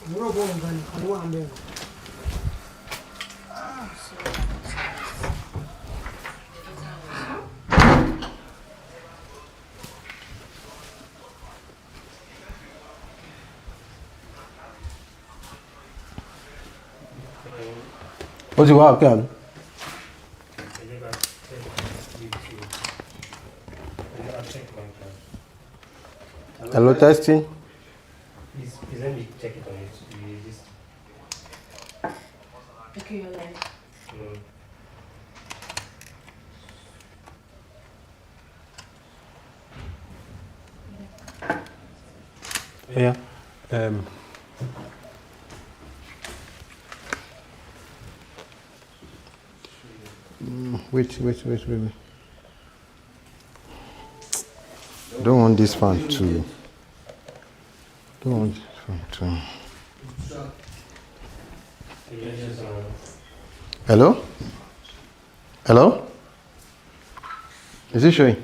물어보는 건 가루가 안 돼요. What's your work, girl? Hello, testing. Let me check it on it. Okay, you're live. Yeah. Wait. Don't want this one to. Don't want this one to. Hello? Hello? Is it showing?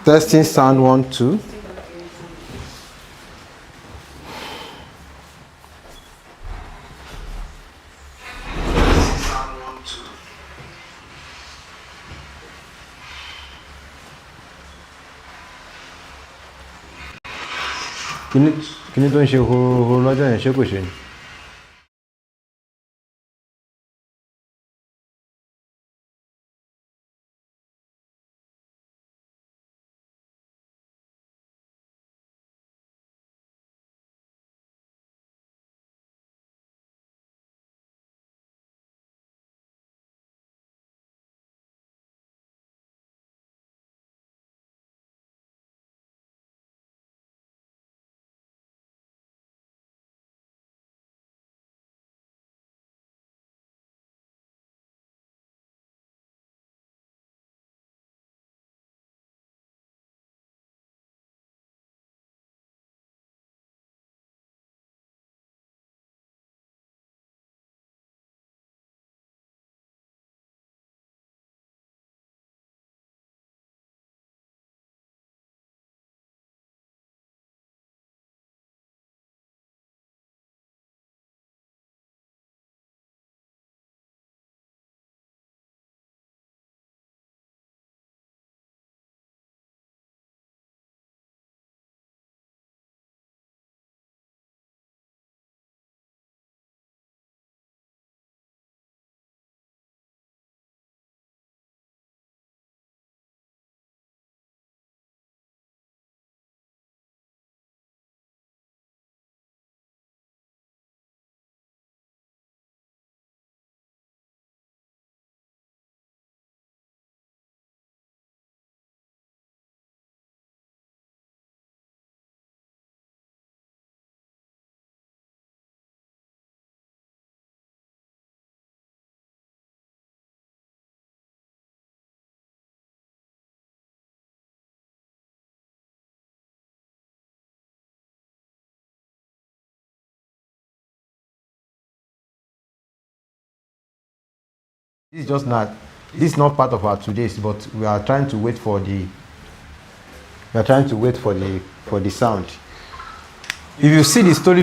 Testing sound 1, 2. Kí ni tó ń ṣe horo lọ́jọ́ yẹn, ṣé kò ṣe ni? This is just not This is not part of our today's, but we are trying to wait for the sound. If you see the story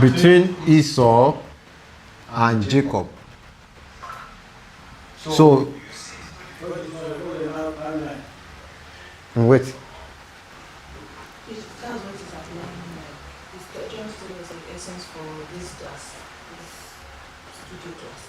between Esau and Jacob, so wait. That's what is happening. It's the John study is the essence for this class, this studio class.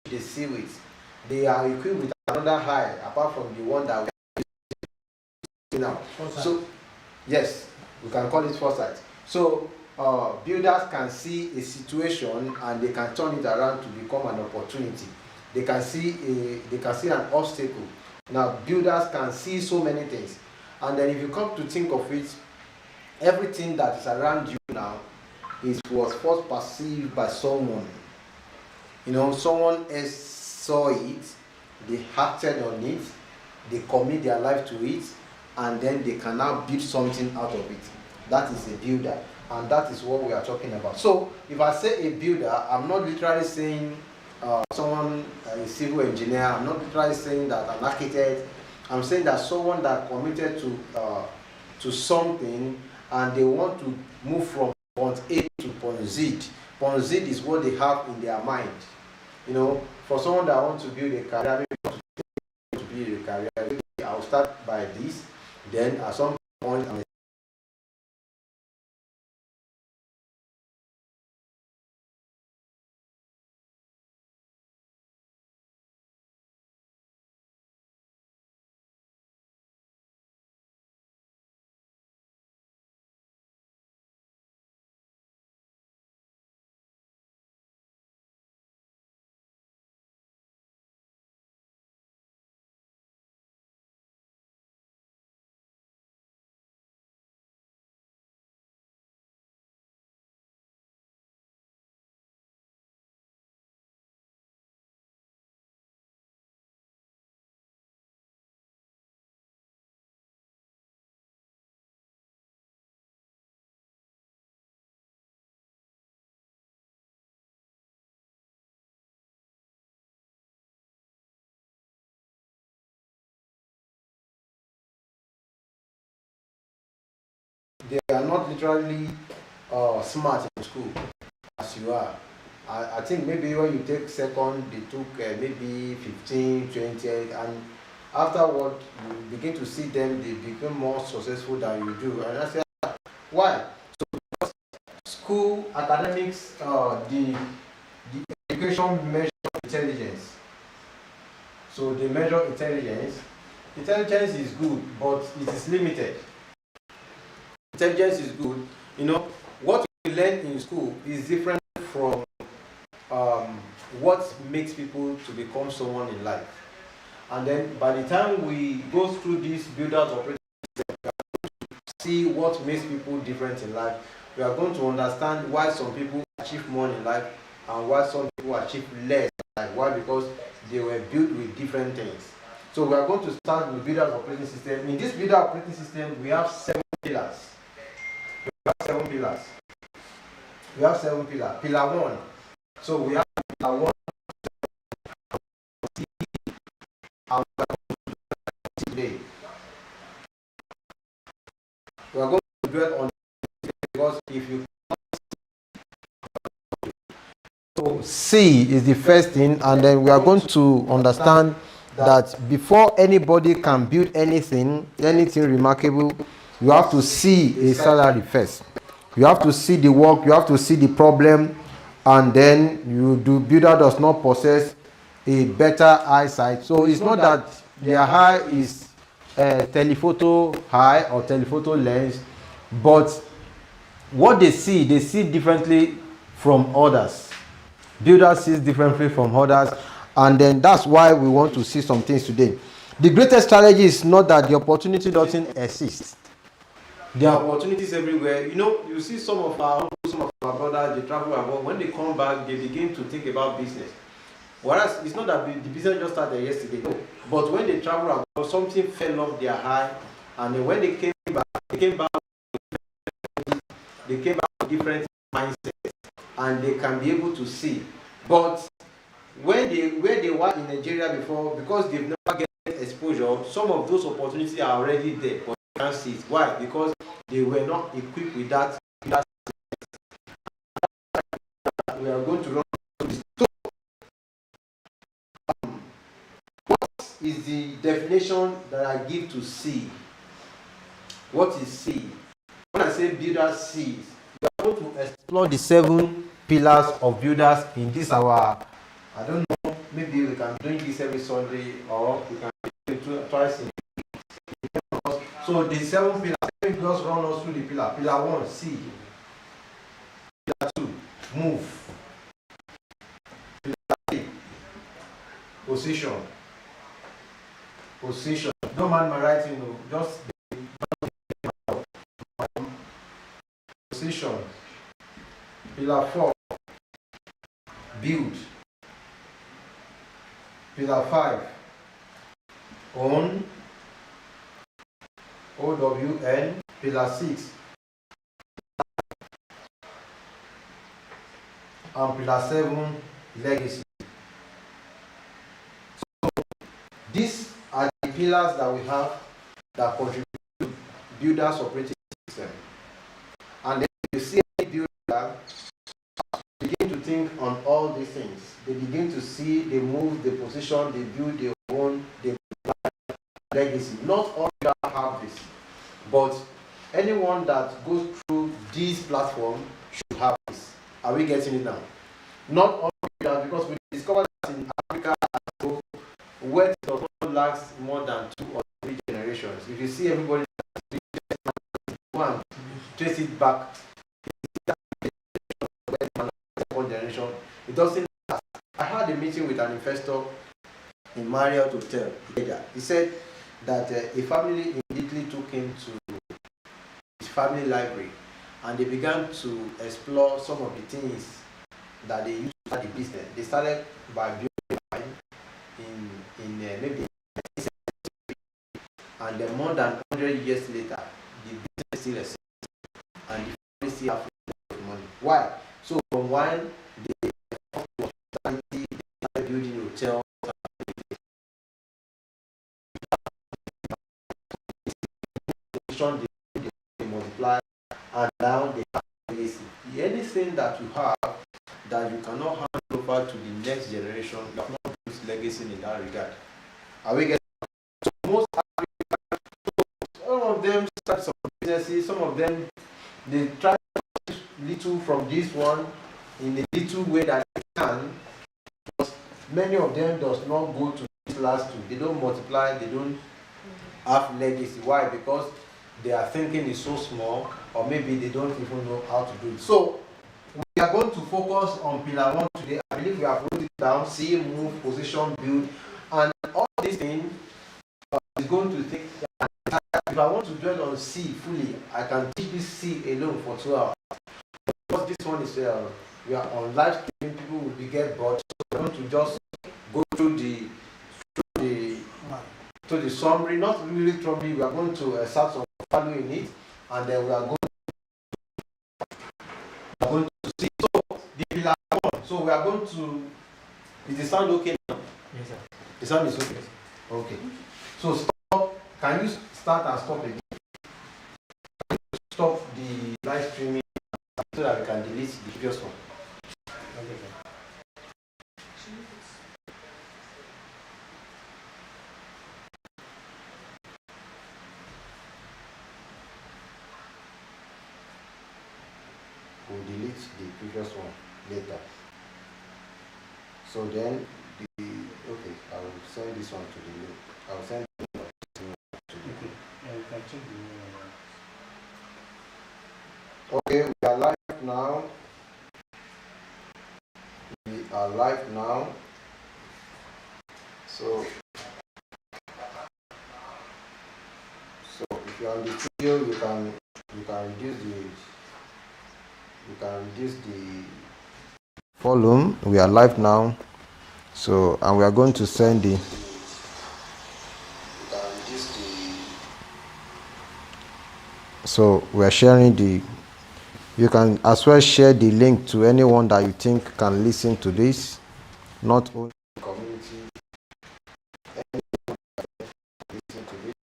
They seal it. They are equipped with another eye apart from the one that we are now. So yes, we can call it foresight. So builders can see a situation and they can turn it around to become an opportunity. They can see an obstacle. Now builders can see so many things, and then if you come to think of it, everything that is around you now was first perceived by someone. Someone else saw it, they acted on it, they commit their life to it, and then they can now build something out of it. That is a builder, and that is what we are talking about. So if I say a builder, I'm not literally saying someone, a civil engineer. I'm not literally saying that an architect. I'm saying that someone that committed to something, and they want to move from point A to point Z. Point Z is what they have in their mind. For someone that wants to build a career, I'll start by this, then at some point they are not literally smart in school as you are. I think maybe when you take second, they took maybe 15, 20, and afterward you begin to see them, they become more successful than you do. And I say, why? So because school academics, the education measure intelligence. So they measure intelligence, Intelligence is good, but it is limited. Intelligence is good. You know, what we learn in school is different from what makes people to become someone in life. And then by the time we go through this builders operating system, see what makes people different in life, we are going to understand why some people achieve more in life and why some people achieve less in life. Why? Because they were built with different things. So we are going to start with builders operating system. In this builder operating system, we have 7 pillars. We have 7 pillars. We have 7 pillars. Pillar 1. So we have pillar 1 and today. We are going to dwell on it because if you so C is the first thing, and then we are going to understand that before anybody can build anything remarkable, you have to see a salary first. You have to see the work, you have to see the problem, and then you do. Builder does not possess a better eyesight, so it's not that their eye is telephoto eye or telephoto lens, but what they see differently from others. Builder sees differently from others, and then that's why we want to see some things today. The greatest strategy is not that the opportunity doesn't exist. There are opportunities everywhere. You know, you see some of our brothers, they travel abroad. When they come back, they begin to think about business. Whereas it's not that the business just started yesterday, no. But when they travel abroad, something fell off their eye, and then when they came back with different mindsets, and they can be able to see. But where they were in Nigeria before, because they've never get exposure, some of those opportunities are already there, but they can't see it. Why? Because they were not equipped with that. We are going to run through this. So, what is the definition that I give to C? What is C? When I say builder C, we are going to explore the 7 pillars of builders in this our, I don't know, maybe we can do this every Sunday, or we can do it twice in a week. So the 7 pillars, let me just run us through the pillar. Pillar 1, C. Pillar 2, move. Pillar 3, position. Position. Don't mind my writing, no. Just position. Pillar 4, build. Pillar 5, own. OWN. Pillar 6, and pillar 7, legacy. So these are the pillars that we have that contribute to builders operating system. And then you see any builder begin to think on all these things. They begin to see, they move, they position, they build, they own, they legacy. Not all builders have this, but anyone that goes through this platform should have this. Are we getting it now? Not all builders, because we discovered that in Africa, wealth does not last more than 2 or 3 generations. If you see everybody go and trace it back, one generation, it doesn't last. I had a meeting with an investor in Marriott Hotel. He said that a family immediately took him to his family library, and they began to explore some of the things that they used to start the business. They started by building a mine in maybe, and then more than 100 years later, the business still exists, and the family still have money. Why? So from one, they hospitality, they started building hotels. They multiply, and now they have legacy. Anything that you have that you cannot hand over to the next generation, you have not built legacy in that regard. Are we getting? So most some of them start some businesses, some of them they try to little from this one in a little way that they can, but many of them does not go to this last two. They don't multiply, they don't have legacy. Why? Because their thinking is so small, or maybe they don't even know how to do it. So we are going to focus on pillar 1 today. I believe we have wrote it down: see, move, position, build, and all these things is going to take. If I want to dwell on C fully, I can teach this C alone for 2 hours. Because this one is we are on live streaming, people will be get bored. So we're going to just go through the summary, not really summary. We are going to start some value in it, and then we are going to see. So the pillar 1. So we are going to. Is the sound okay now? Yes, sir. The sound is okay. Okay. So stop. Can you start and stop again? Stop the live streaming so that we can delete the previous one. Okay, sir. We'll delete the previous one later. So then okay, I will send this one to the link. I will send this one to the Okay. Yeah, you can check the email. Okay, we are live now. We are live now. So if you are on the studio, you can reduce the volume. We are live now. So, and we are going to send the. So we are sharing the. You can as well share the link to anyone that you think can listen to this, not only the community. Anyone that can listen to this.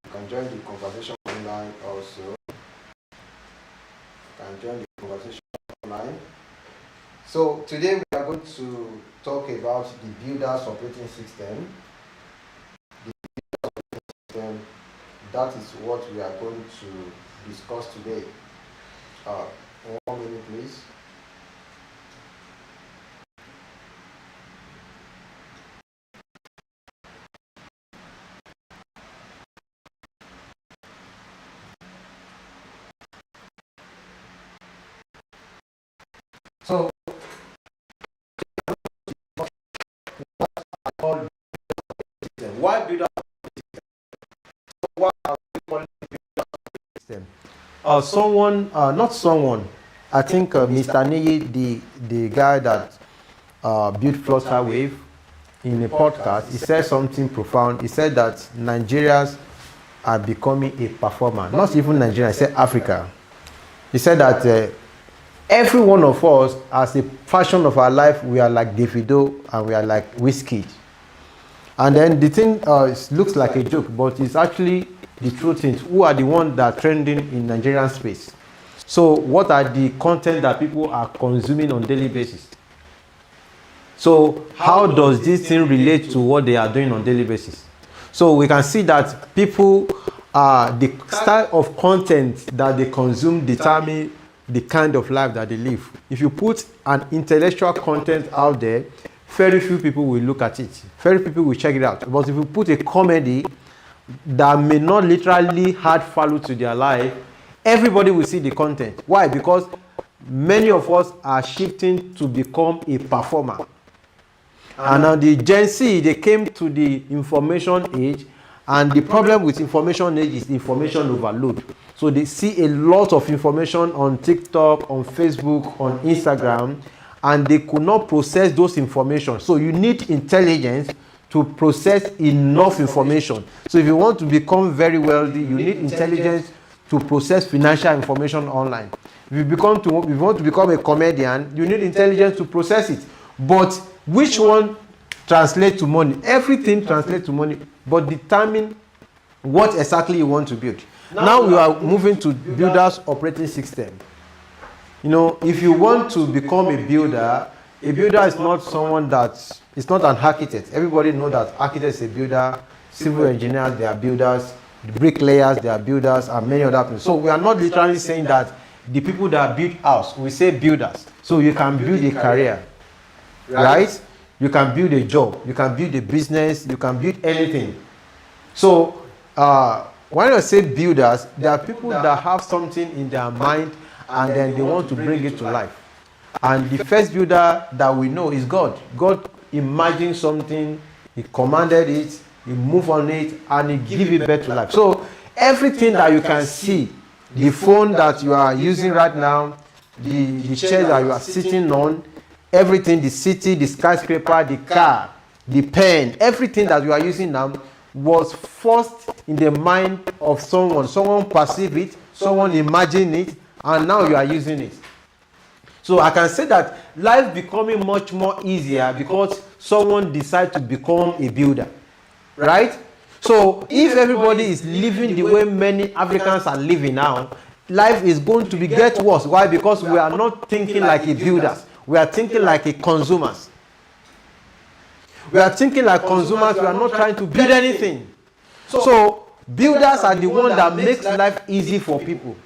You can join the conversation online also. You can join the conversation online. So today we are going to talk about the Builder's Operating System. The Builder's Operating System, that is what we are going to discuss today. 1 minute please. So why builder system? Why are we calling it builder system? Not someone. I think Mr. Niyi, the guy that built Flutterwave, in a podcast, he said something profound. He said that Nigerians are becoming a performer. Not even Nigeria. He said Africa. He said that every one of us, as the fashion of our life, we are like Davido and we are like Wizkid. And then the thing looks like a joke, but it's actually the true things. Who are the ones that are trending in Nigerian space? So what are the content that people are consuming on a daily basis? So how does this thing relate to what they are doing on a daily basis? So we can see that people, the style of content that they consume determine the kind of life that they live. If you put an intellectual content out there, very few people will look at it. Very few people will check it out. But if you put a comedy that may not literally add value to their life, everybody will see the content. Why? Because many of us are shifting to become a performer. And now the Gen Z, they came to the information age, and the problem with information age is information overload. So they see a lot of information on TikTok, on Facebook, on Instagram, and they could not process those information. So you need intelligence to process enough information. So if you want to become very wealthy, you need intelligence to process financial information online. If you want to become a comedian, you need intelligence to process it. But which one translates to money? Everything translates to money, but determine what exactly you want to build. Now we are moving to Builder's Operating System. You know, if you want to become a builder is not someone it's not an architect. Everybody knows that architects are a builder, civil engineers, they are builders, bricklayers, they are builders, and many other people. So we are not literally saying that the people that build house, we say builders. So you can build a career, right? You can build a job, you can build a business, you can build anything. So when I say builders, there are people that have something in their mind and then they want to bring it to life. And the first builder that we know is God. God imagined something, he commanded it, he moved on it, and he gave it birth to life. So everything that you can see, the phone that you are using right now, the chair that you are sitting on, everything, the city, the skyscraper, the car, the pen, everything that you are using now was first in the mind of someone. Someone perceived it, someone imagined it, and now you are using it. So I can say that life becoming much more easier because someone decided to become a builder, right? So if everybody is living the way many Africans are living now, life is going to get worse. Why? Because we are not thinking like a builders. We are thinking like a consumers. We are thinking like consumers. We are not trying to build anything. So builders are the one that makes life easy for people.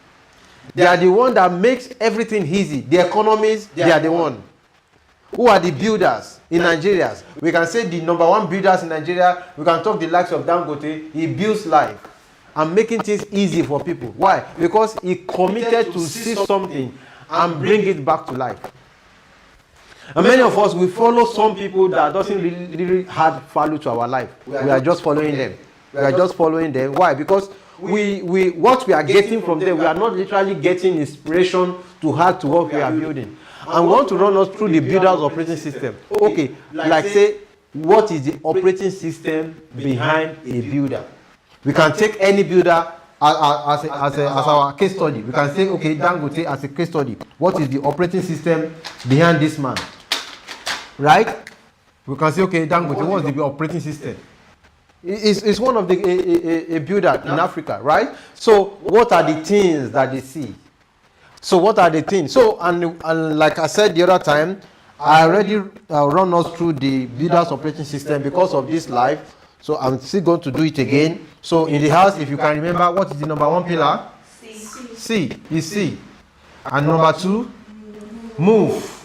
They are the one that makes everything easy. The economies, they are the one. Who are the builders in Nigeria? We can say the number one builders in Nigeria. We can talk the likes of Dangote. He builds life and making things easy for people. Why? Because he committed to see something and bring it back to life. And many of us, we follow some people that doesn't really add value to our life. We are just following them. We are just following them. Why? Because what we are getting from them, we are not literally getting inspiration to add to what we are building. And we want to run us through the builder's operating system. Okay, like say, what is the operating system behind a builder? We can take any builder as our case study. We can say, okay, Dangote as a case study. What is the operating system behind this man? Right? We can say, okay, Dangote, what is the operating system? It's one of the a builder in Africa, right? So what are the things that they see? So what are the things? So and like I said the other time, I already run us through the builder's operating system because of this live. So I'm still going to do it again. So in the house, if you can remember, what is the number one pillar? C is C. And number two, move.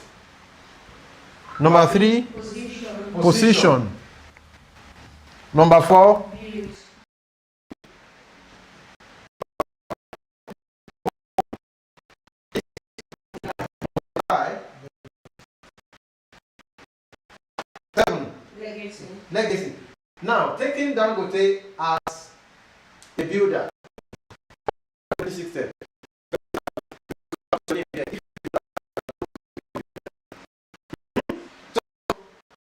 Number three, position. Number four, legacy. Now, taking Dangote as a builder, system.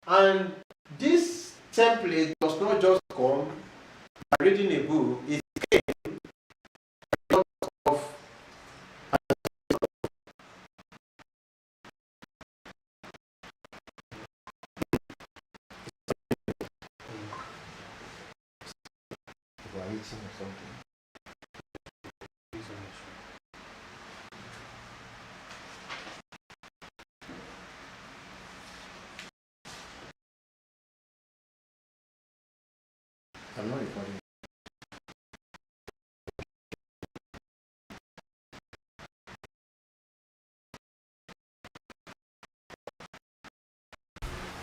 And this template does not just come by reading a book. It came of I'm not recording.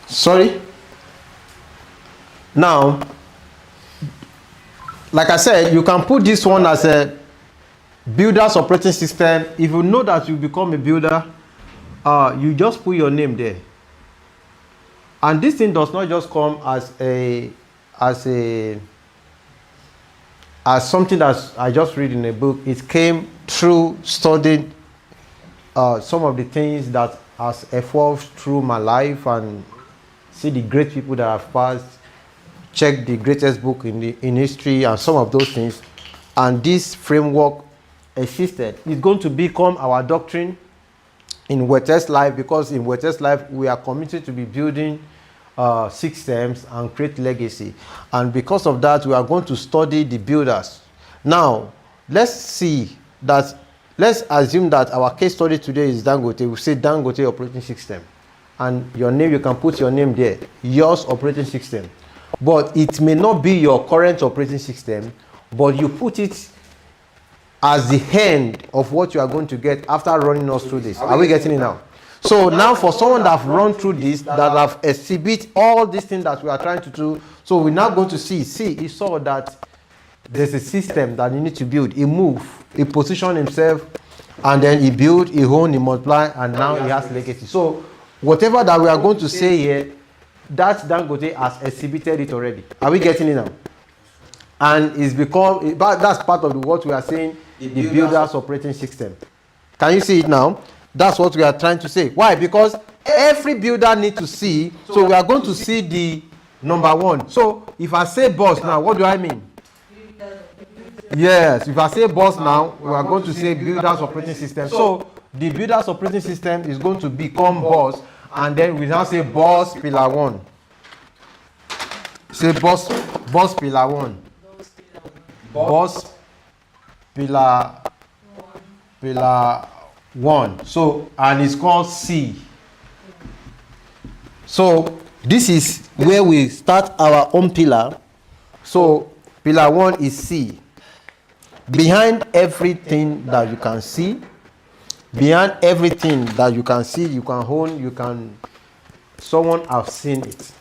Sorry. Now, like I said, you can put this one as a builder's operating system. If you know that you become a builder, you just put your name there. And this thing does not just come as something that I just read in a book. It came through studying some of the things that has evolved through my life and see the great people that have passed, check the greatest book in history and some of those things. And this framework existed. It's going to become our doctrine in WealthX Life, because in WealthX Life we are committed to be building systems and create legacy. And because of that, we are going to study the builders. Now, let's assume that our case study today is Dangote. We say Dangote operating system. And your name, you can put your name there. Yours operating system. But it may not be your current operating system, but you put it as the end of what you are going to get after running us through this. Are we getting it now? So now for someone that have run through this, that have exhibit all these things that we are trying to do, so we're now going to see, he saw that there's a system that you need to build. He move, he position himself, and then he build, he own, he multiply, and now he has legacy. So whatever that we are going to say here, that Dangote has exhibited it already. Are we getting it now? And it's become, that's part of what we are saying, the builder's operating system. Can you see it now? That's what we are trying to say. Why? Because every builder needs to see. So we are going to see the number one. So if I say boss now, what do I mean? Yes, if I say boss now, we are going to say builder's operating system. So the builder's operating system is going to become boss, and then we now say boss pillar one. Say boss pillar one. Boss pillar one. So, and it's called C. So this is where we start our own pillar. So pillar one is C. Behind everything that you can see, behind everything that you can see, you can own, someone have seen it.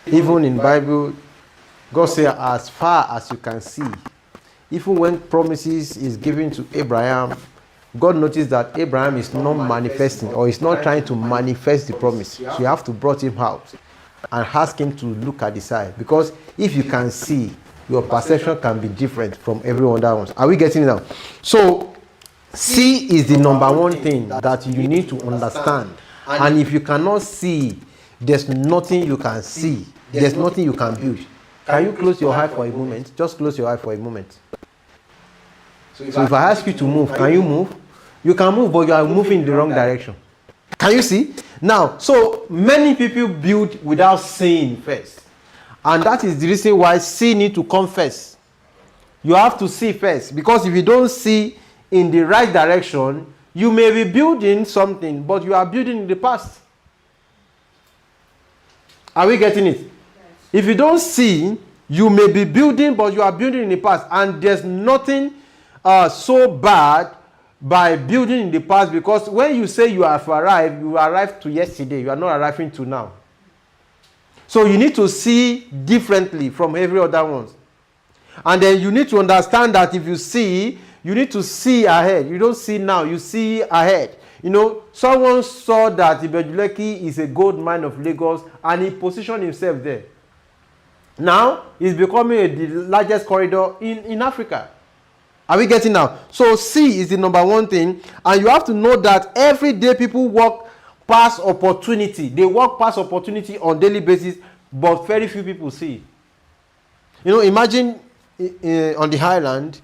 Even in Bible, God said, as far as you can see. Even when promises is given to Abraham, God noticed that Abraham is not manifesting, or is not trying to manifest the promise. So you have to brought him out and ask him to look at the side. Because if you can see, your perception can be different from every other one. Are we getting it now? So C is the number one thing that you need to understand. And if you cannot see, there's nothing you can see. There's nothing you can build. Can you close your eye for a moment? Just close your eye for a moment. So if I ask you to move, can you move? You can move, but you are moving in the wrong direction. Can you see? Now, so many people build without seeing first. And that is the reason why C need to come first. You have to see first. Because if you don't see in the right direction, you may be building something, but you are building in the past. Are we getting it? Yes. If you don't see, you may be building, but you are building in the past. And there's nothing so bad by building in the past, because when you say you have arrived, you arrived to yesterday. You are not arriving to now. So you need to see differently from every other one. And then you need to understand that if you see, you need to see ahead. You don't see now, you see ahead. You know, someone saw that Ibejuleki is a gold mine of Lagos, and he positioned himself there. Now, it's becoming the largest corridor in Africa. Are we getting now? So C is the number one thing. And you have to know that every day people walk past opportunity. They walk past opportunity on daily basis, but very few people see. You know, imagine on the highland.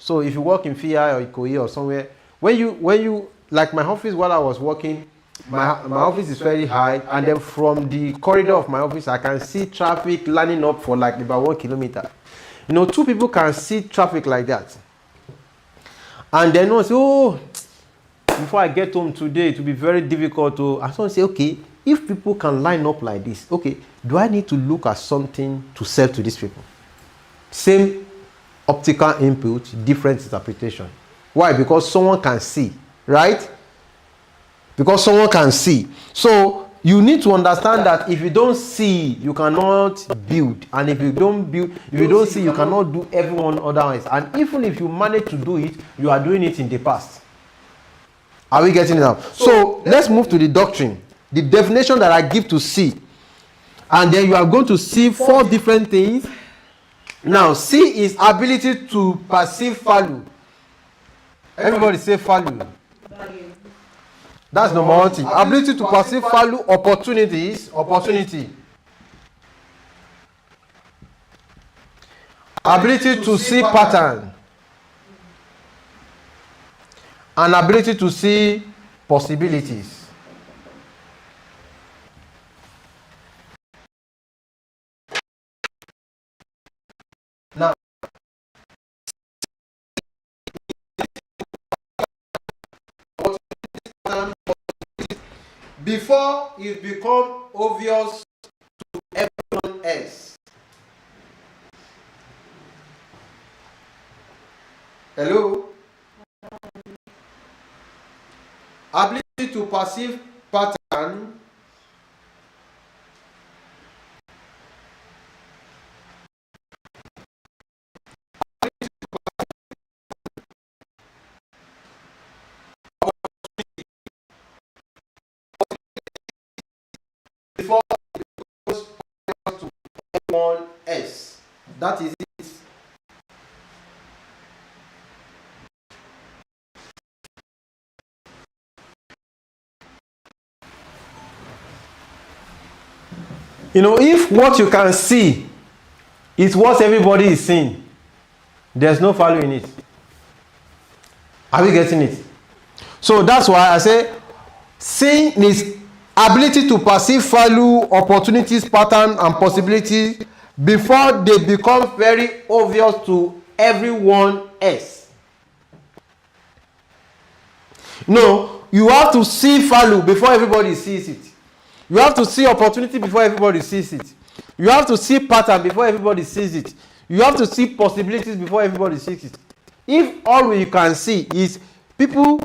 So if you work in Fia or Ikoyi or somewhere, when you like my office while I was working, my office is very high, and then from the corridor of my office I can see traffic lining up for like about 1 kilometer. You know, two people can see traffic like that. And then one say, oh, before I get home today, it will be very difficult to. And someone say, okay, if people can line up like this, okay, do I need to look at something to sell to these people? Same optical input, different interpretation. Why? Because someone can see, right? Because someone can see. So you need to understand that if you don't see, you cannot build. And if you don't build, if you don't see, you cannot do everyone otherwise. And even if you manage to do it, you are doing it in the past. Are we getting it now? So let's move to the doctrine. The definition that I give to see. And then you are going to see 4 different things. Now, C is ability to perceive value. Everybody say value. That's number one thing. Ability to perceive value, opportunity. Ability to see pattern. And ability to see possibilities. Now, before it becomes obvious to everyone else. Hello? Ability to perceive pattern before it goes to everyone else. That is it. If what you can see is what everybody is seeing, there's no value in it. Are we getting it? So that's why I say seeing is ability to perceive value, opportunities, pattern, and possibilities before they become very obvious to everyone else. No, you have to see value before everybody sees it. You have to see opportunity before everybody sees it. You have to see pattern before everybody sees it. You have to see possibilities before everybody sees it. If all you can see is people,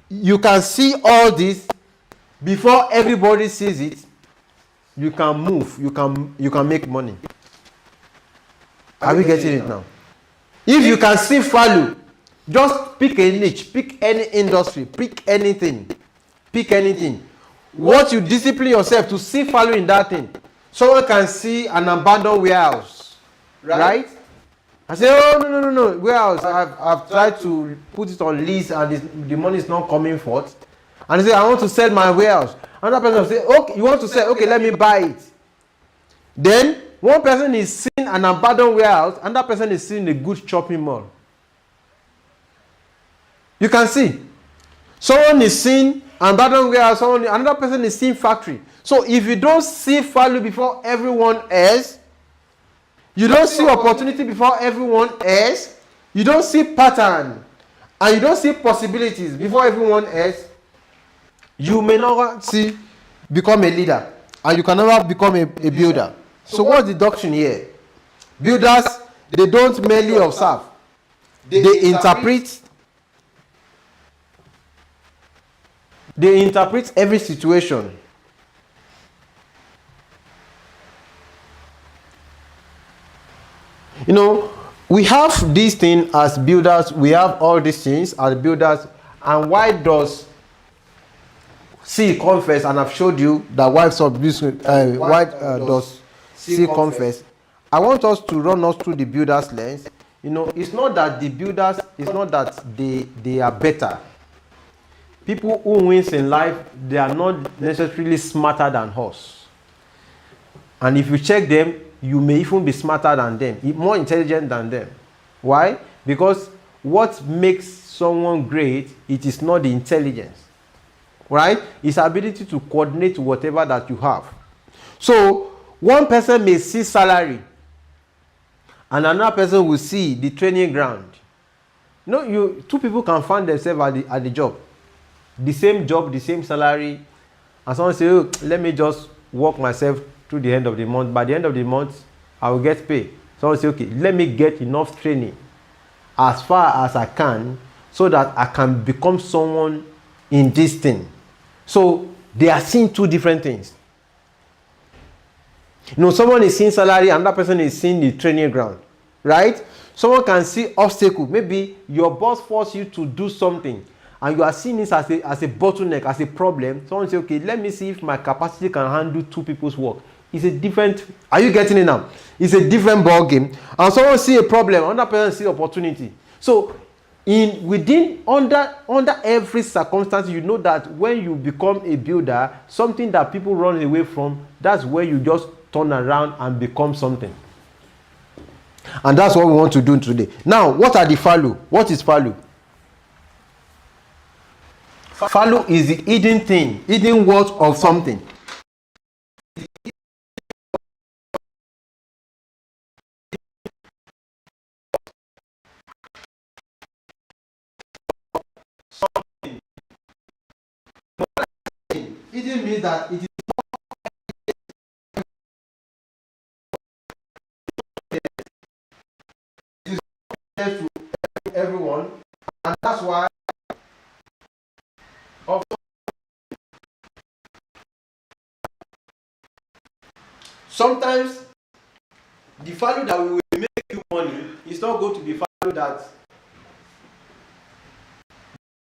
you can see all this before everybody sees it, you can move, you can make money. Are we getting it now? If you can see value, just pick a niche, pick any industry, pick anything. What you discipline yourself to see value in that thing. Someone can see an abandoned warehouse, right? I say, oh, no, warehouse, I've tried to put it on lease and the money is not coming forth. And they say, I want to sell my warehouse. Another person will say, okay, you want to sell? Okay, let me buy it. Then one person is seeing an abandoned warehouse, another person is seeing a good shopping mall. You can see. Someone is seeing an abandoned warehouse, another person is seeing factory. So if you don't see value before everyone else, you don't see opportunity before everyone else, you don't see pattern, and you don't see possibilities before everyone else, you may not become a leader, and you can never become a builder. So what's the doctrine here? Builders, they don't merely observe, they interpret. They interpret every situation. We have these things as builders, we have all these things as builders, and why does C come first? And I've showed you that why does C come first? I want us to run us through the builders' lens. It's not that the builders, it's not that they are better. People who wins in life, they are not necessarily smarter than us. And if you check them, you may even be smarter than them, more intelligent than them. Why? Because what makes someone great, it is not the intelligence, right? It's ability to coordinate whatever that you have. So one person may see salary, and another person will see the training ground. Two people can find themselves at the job. The same job, the same salary, and someone say, oh, let me just work myself to the end of the month. By the end of the month, I will get paid. Someone say, okay, let me get enough training as far as I can so that I can become someone in this thing. So they are seeing two different things. Someone is seeing salary, another person is seeing the training ground, right? Someone can see obstacle. Maybe your boss forces you to do something, and you are seeing this as a bottleneck, as a problem. Someone say, okay, let me see if my capacity can handle two people's work. It's a different, are you getting it now? It's a different ball game. And someone see a problem, another person see opportunity. So under every circumstance, you know that when you become a builder, something that people run away from, that's where you just turn around and become something. And that's what we want to do today. Now, what are the value? What is value? Value is the hidden thing, hidden worth of something. Hidden means that it is to everyone, and that's why sometimes the value that will make you money is not going to be value that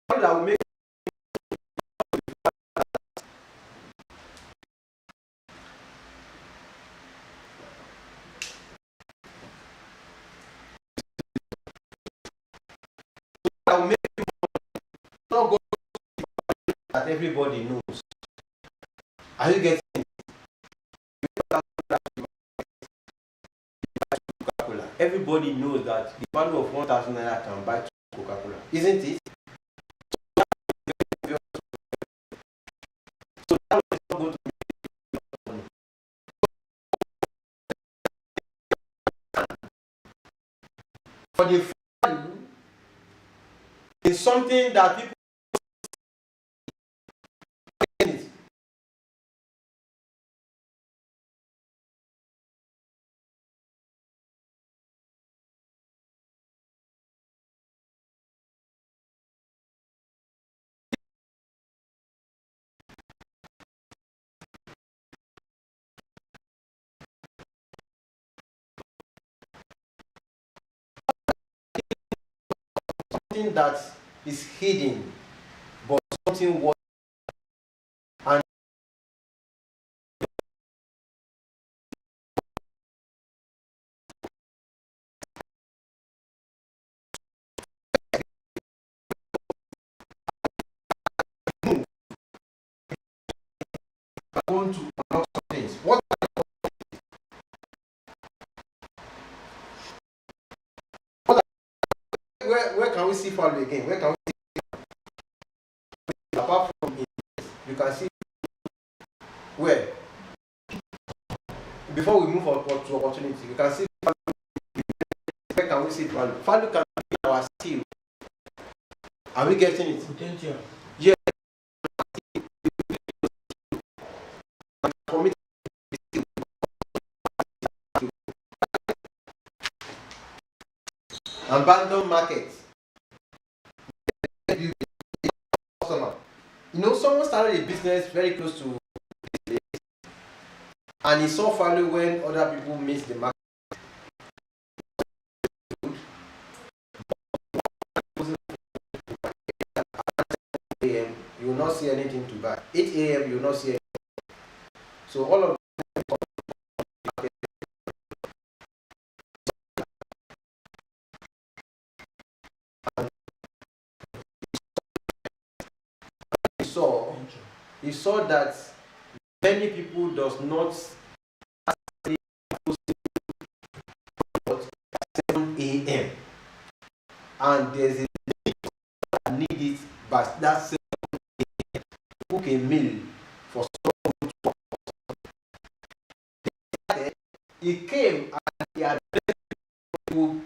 will make that everybody knows. Are you getting it? Coca-Cola. Everybody knows that the value of 1,000 naira can buy Coca-Cola, isn't it? So that is not going to be for the value is something that people it. Something that is hidden, but something worth and going to unlock some things. Where can we see value again? Where can we see apart from it? You can see where before we move on to opportunity, you can see value. Where can we see value? Value can be our skill. Are we getting it? Potential. Yeah. For me, abandoned market. Customer. You know, someone started a business very close to this place, and he saw value when other people missed the market. A.m. you will not see anything to buy. 8 a.m. you will not see anything. So all of he saw that many people does not actually at 7 a.m. and there's a that need it by that 7 a.m. cook a meal for someone. He came and he had people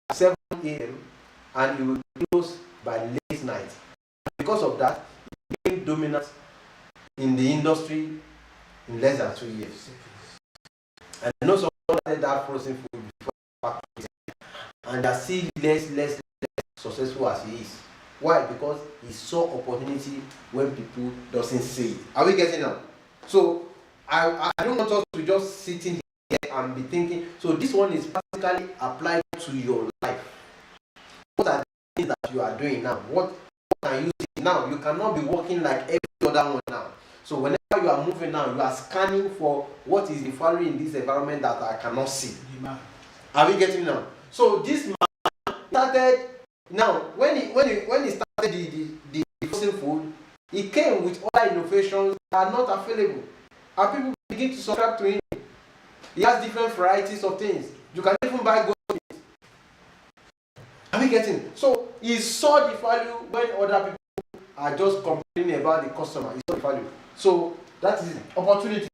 at 7 a.m. and he would close by late night. Because of that, he became dominant in the industry in less than 2 years. And I know someone started that frozen food before, and are still less successful as he is. Why? Because he saw opportunity when people doesn't see it. Are we getting now? So I don't want us to just sit in here and be thinking. So this one is practically applied to your life. What are the things that you are doing now? What can you see now? You cannot be working like every other one now. So whenever you are moving now, you are scanning for what is the value in this environment that I cannot see. Are we getting now? So this man started now when he started the frozen food, he came with other innovations that are not available. And people begin to subscribe to him. He has different varieties of things. You can even buy gold meat. Are we getting? So he saw the value when other people are just complaining about the customer. He saw the value. So that is opportunity.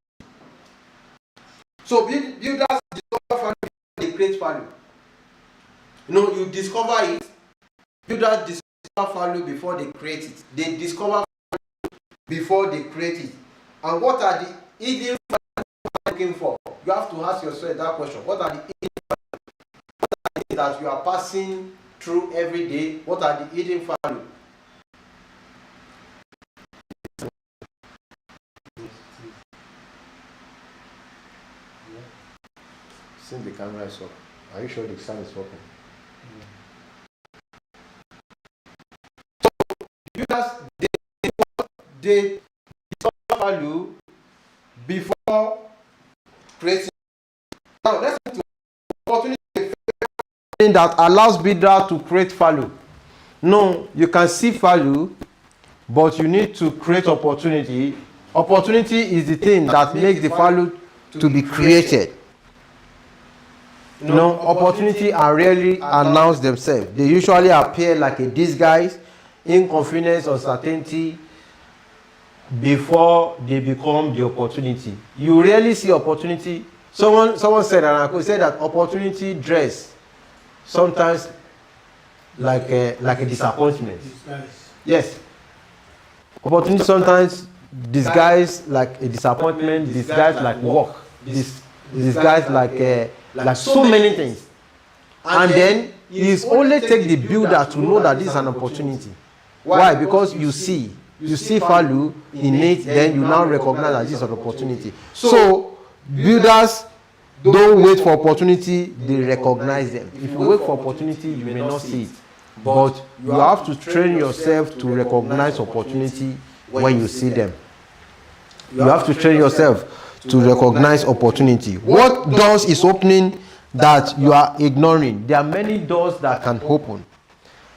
So builders discover value before they create value. You know, you discover it. Builders discover value before they create it. They discover value before they create it. And what are the hidden values you are looking for? You have to ask yourself that question. What are the hidden values that you are passing through every day? What are the hidden values? Since the camera is up, are you sure the sound is working? So, builders, they discover value before creating. Now, let's go to opportunity that allows builder to create value. No, you can see value, but you need to create opportunity. Opportunity is the thing that makes the value to be created. No, opportunity are rarely announce themselves. They usually appear like a disguise, inconvenience, or certainty before they become the opportunity. You rarely see opportunity. Someone said, and I could say that opportunity dress sometimes like a disappointment. Yes. Opportunity sometimes disguised like a disappointment, disguised like work, disguised like so many things. And then it's only take the builder to know that this is an opportunity. Why? Because you see value in it, then you now recognize that this is an opportunity. So builders don't wait for opportunity, they recognize them. If you wait for opportunity, you may not see it. But you have to train yourself to recognize opportunity when you see them. You have to train yourself to recognize opportunity. What doors is opening that you are ignoring? There are many doors that can open.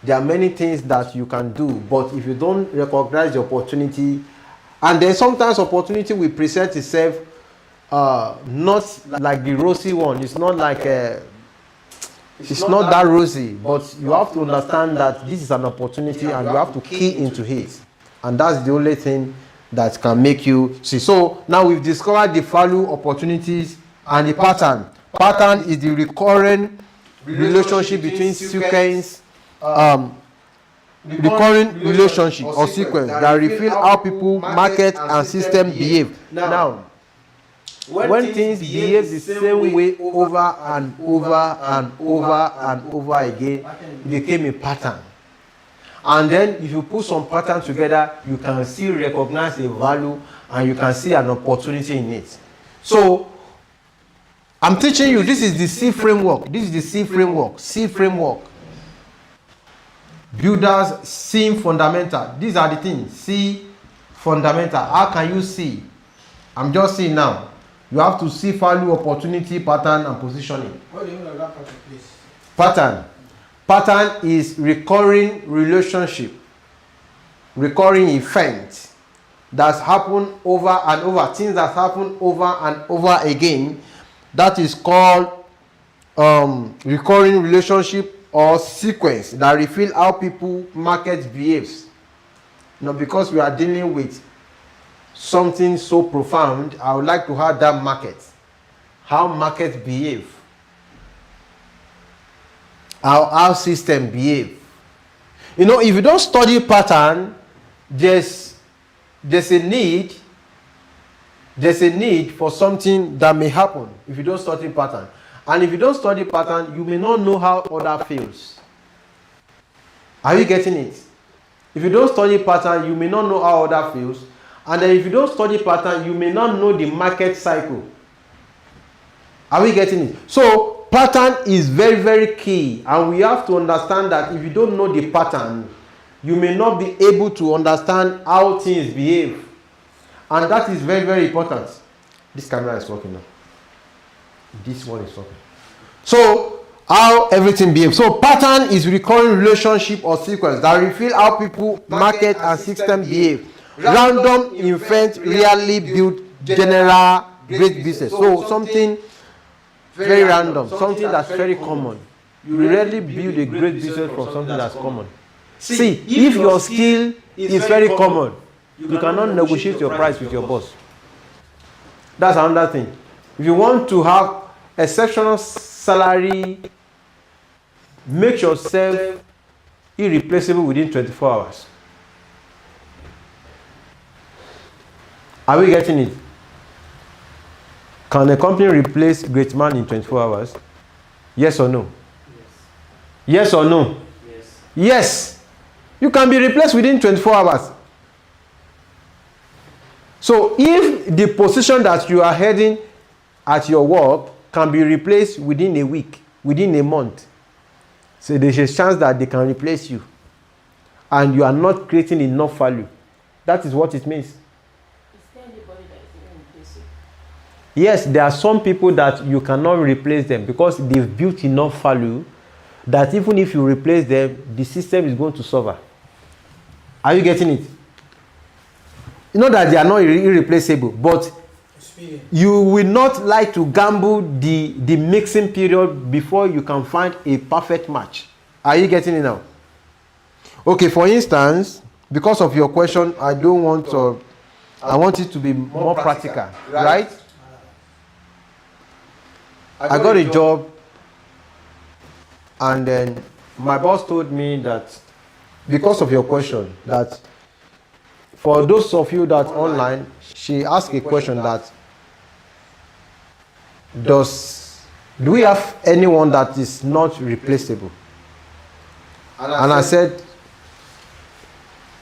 There are many things that you can do, but if you don't recognize the opportunity, and then sometimes opportunity will present itself not like the rosy one. It's not like it's not that rosy, but you have to understand that this is an opportunity and you have to key into it, and that's the only thing that can make you see. So now we've discovered the value, opportunities, and the pattern. Pattern is the recurring relationship between sequence, recurring relationship or sequence that reveal how people, market, and system behave. Now, when things behave the same way over and over and over and over again, it became a pattern. And then if you put some pattern together, you can still recognize a value and you can see an opportunity in it. So I'm teaching you, this is the C framework. This is the C framework. C framework. Builders seeing fundamental. These are the things. See fundamental. How can you see? I'm just seeing now. You have to see value, opportunity, pattern, and positioning. What do you mean by that pattern, please? Pattern. Pattern is recurring relationship, recurring event that's happened over and over, things that happen over and over again. That is called recurring relationship or sequence that reveal how people, market behaves. Now, because we are dealing with something so profound, I would like to have that market. How markets behave. How system behave. You know, if you don't study pattern, there's a need for something that may happen if you don't study pattern. And if you don't study pattern, you may not know how other feels. Are you getting it? If you don't study pattern, you may not know how other feels. And then if you don't study pattern, you may not know the market cycle. Are we getting it? So pattern is very, very key. And we have to understand that if you don't know the pattern, you may not be able to understand how things behave. And that is very, very important. This camera is working now. This one is working. So how everything behaves. So pattern is recurring relationship or sequence that reveal how people, market, and system behave. Random events rarely build general great business. So something very random, something that's very common. You rarely build a great business from something that's common. See, if your skill is very common, you cannot negotiate your price with your boss. That's another thing. If you want to have exceptional salary, make yourself irreplaceable within 24 hours. Are we getting it? Can a company replace great man in 24 hours? Yes or no? Yes or no? Yes. Yes. You can be replaced within 24 hours. So if the position that you are heading at your work can be replaced within a week, within a month, so there's a chance that they can replace you. And you are not creating enough value. That is what it means. Is there anybody that is even replacing? Yes, there are some people that you cannot replace them because they've built enough value that even if you replace them, the system is going to suffer. Are you getting it? You know that they are not irreplaceable, but you will not like to gamble the mixing period before you can find a perfect match. Are you getting it now? Okay, for instance, because of your question, I don't want to, I want it to be more practical, right? I got a job, and then my boss told me that, because of your question, that for those of you that online, she asked a question that, do we have anyone that is not replaceable? And I said,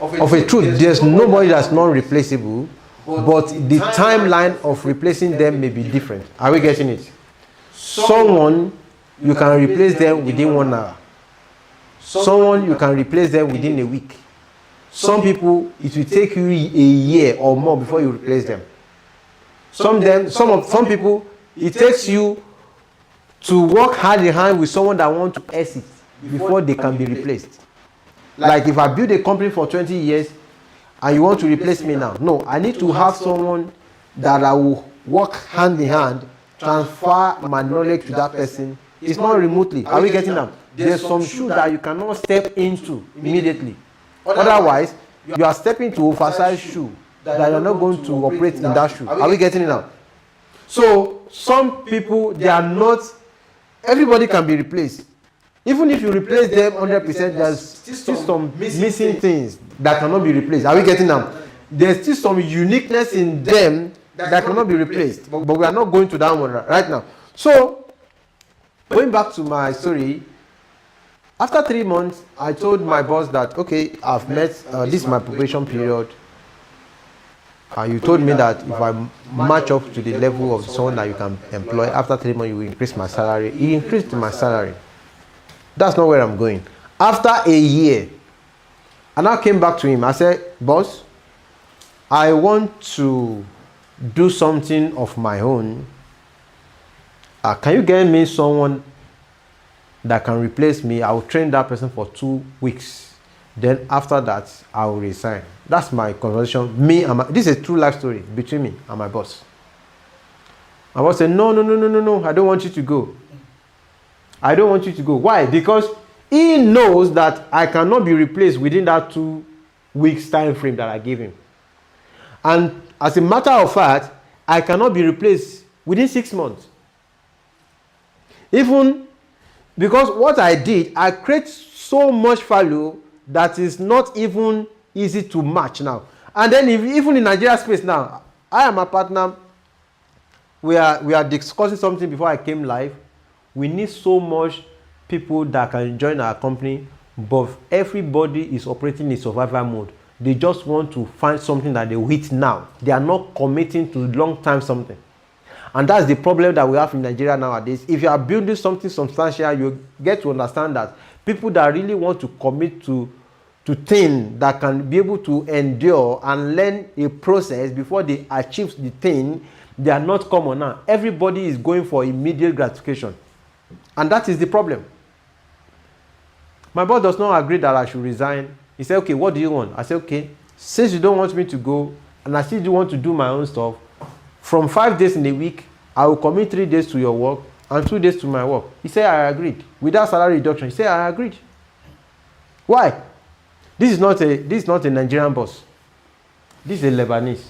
of a truth, there's nobody that's not replaceable, but the timeline of replacing them may be different. Are we getting it? Someone, you can replace them within 1 hour. Someone, you can replace them within a week. Some people, it will take you a year or more before you replace them. Some people, it takes you to work hand in hand with someone that wants to exit before they can be replaced. Like if I build a company for 20 years and you want to replace me now, no, I need to have someone that I will work hand in hand, transfer my knowledge to that person. It's not remotely. Are we getting them? There's some shoe that you cannot step into immediately. Otherwise, you are stepping to oversized shoe that you're not going to operate in that shoe. Are we getting it now? So some people, they are not, everybody can be replaced. Even if you replace them 100%, there's still some missing things that cannot be replaced. Are we getting them? There's still some uniqueness in them that cannot be replaced. But we are not going to that one right now. So, going back to my story, after 3 months, I told my boss that, okay, I've met, this is my probation period. You told me that if I match up to the level of someone that you can employ, after 3 months you will increase my salary. He increased my salary. That's not where I'm going. After a year, I now came back to him. I said, boss, I want to do something of my own. Can you get me someone that can replace me? I will train that person for 2 weeks. Then after that, I will resign. That's my conversation. This is a true life story between me and my boss. My boss said, no, I don't want you to go. I don't want you to go. Why? Because he knows that I cannot be replaced within that 2 weeks time frame that I gave him. And as a matter of fact, I cannot be replaced within 6 months. Even because what I did, I create so much value that is not even easy to match now. And then even in Nigeria space now, I am a partner. We are discussing something before I came live. We need so much people that can join our company, but everybody is operating in survival mode. They just want to find something that they will hit now. They are not committing to long time something. And that's the problem that we have in Nigeria nowadays. If you are building something substantial, you get to understand that people that really want to commit to things that can be able to endure and learn a process before they achieve the thing, they are not common now. Everybody is going for immediate gratification. And that is the problem. My boss does not agree that I should resign. He said, okay, what do you want? I said, okay, since you don't want me to go, and I still do want to do my own stuff, from 5 days in a week, I will commit 3 days to your work and 2 days to my work. He said, I agreed. Without salary reduction, he said, I agreed. Why? This is not a Nigerian boss. This is a Lebanese.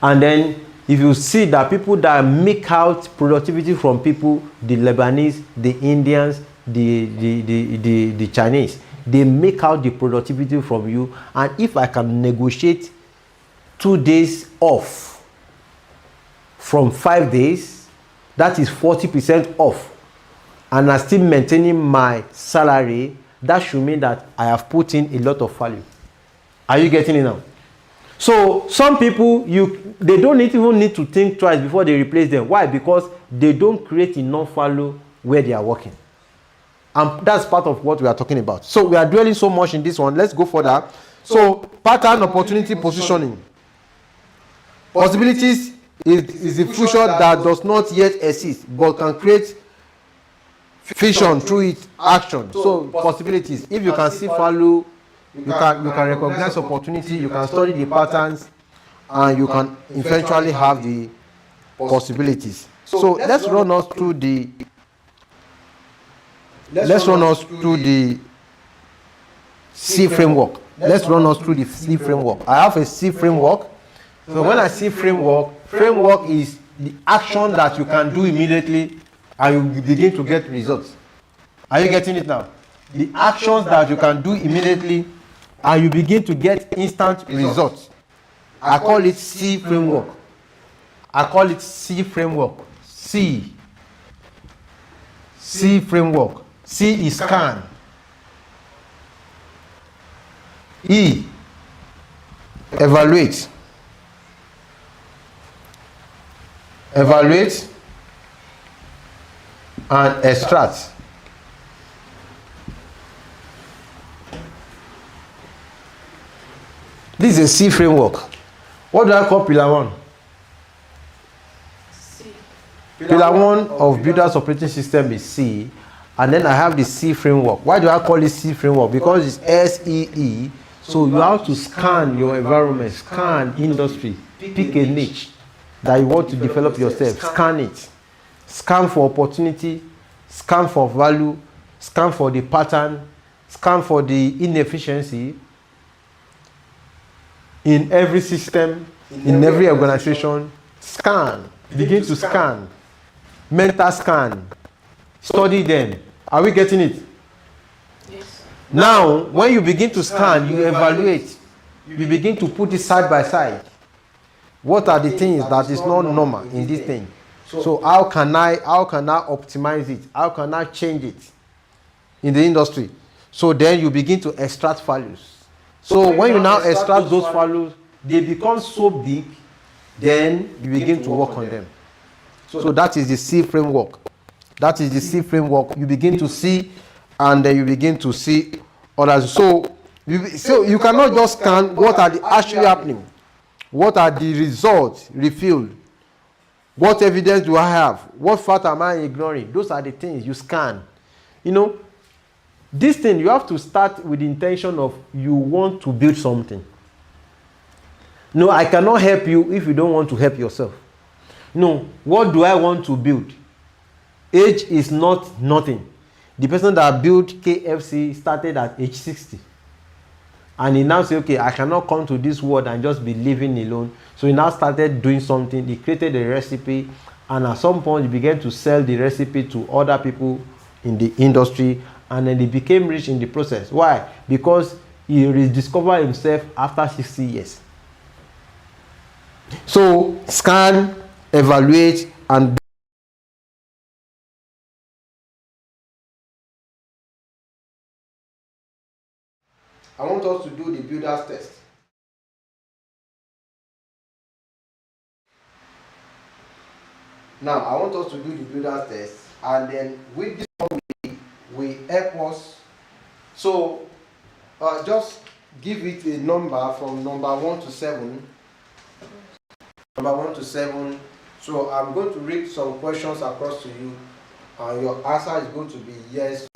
And then, if you see that people that make out productivity from people, the Lebanese, the Indians, the Chinese, they make out the productivity from you. And if I can negotiate 2 days off from 5 days, that is 40% off, and I'm still maintaining my salary, that should mean that I have put in a lot of value. Are you getting it now? So some people, they don't even need to think twice before they replace them. Why? Because they don't create enough value where they are working. And that's part of what we are talking about. So we are dwelling so much in this one. Let's go further. So pattern opportunity positioning. Possibilities is a future that does not yet exist but can create Fission through its action. So possibilities. If you can see value, you can recognize opportunity, you can study the patterns, and you can eventually have the possibilities. So let's run us through the C framework. Let's run us through the C framework. I have a C framework. So when I see framework is the action that you can do immediately and you begin to get results. Are you getting it now? The actions that you can do immediately and you begin to get instant results. I call it C framework. I call it C framework. C framework. C is scan. E, evaluate. Evaluate and extract. This is a C framework. What do I call pillar 1? C. Pillar 1 of Builder's Operating System is C, and then I have the C framework. Why do I call it C framework? Because it's SEE. So you have to scan your environment, scan industry, pick a niche that you want to develop yourself, scan it. Scan for opportunity, scan for value, scan for the pattern, scan for the inefficiency in every system, in every organization. Scan, begin to scan, mental scan, study them. Are we getting it? Yes. Now, when you begin to scan, you evaluate. You begin to put it side by side. What are the things that is not normal in this thing? So how can I optimize it? How can I change it in the industry? So then you begin to extract values. So when you now extract those values, they become so big, then you begin to work on them. So that is the C framework. That is the C framework. You begin to see, and then you begin to see others. So you cannot just scan what are the actually happening. What are the results revealed? What evidence do I have? What fact am I ignoring? Those are the things you scan. You know, this thing, you have to start with the intention of you want to build something. No, I cannot help you if you don't want to help yourself. No, what do I want to build? Age is not nothing. The person that built KFC started at age 60. And he now said, okay, I cannot come to this world and just be living alone. So he now started doing something. He created a recipe. And at some point, he began to sell the recipe to other people in the industry. And then he became rich in the process. Why? Because he rediscovered himself after 60 years. So scan, evaluate, and I want us to do the builder's test. Now, I want us to do the builder's test, and then with this one will help us. So, just give it a number from number 1 to 7. Number 1 to 7. So, I'm going to read some questions across to you, and your answer is going to be yes.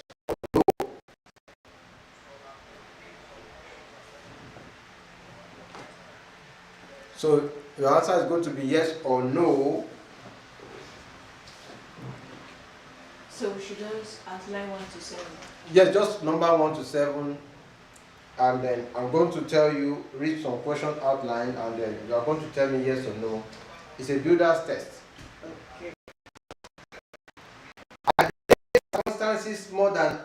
So your answer is going to be yes or no. So we should just outline 1 to 7. Yes, just number 1 to 7. And then I'm going to tell you, read some question outline, and then you are going to tell me yes or no. It's a builder's test. Okay. Are there circumstances more than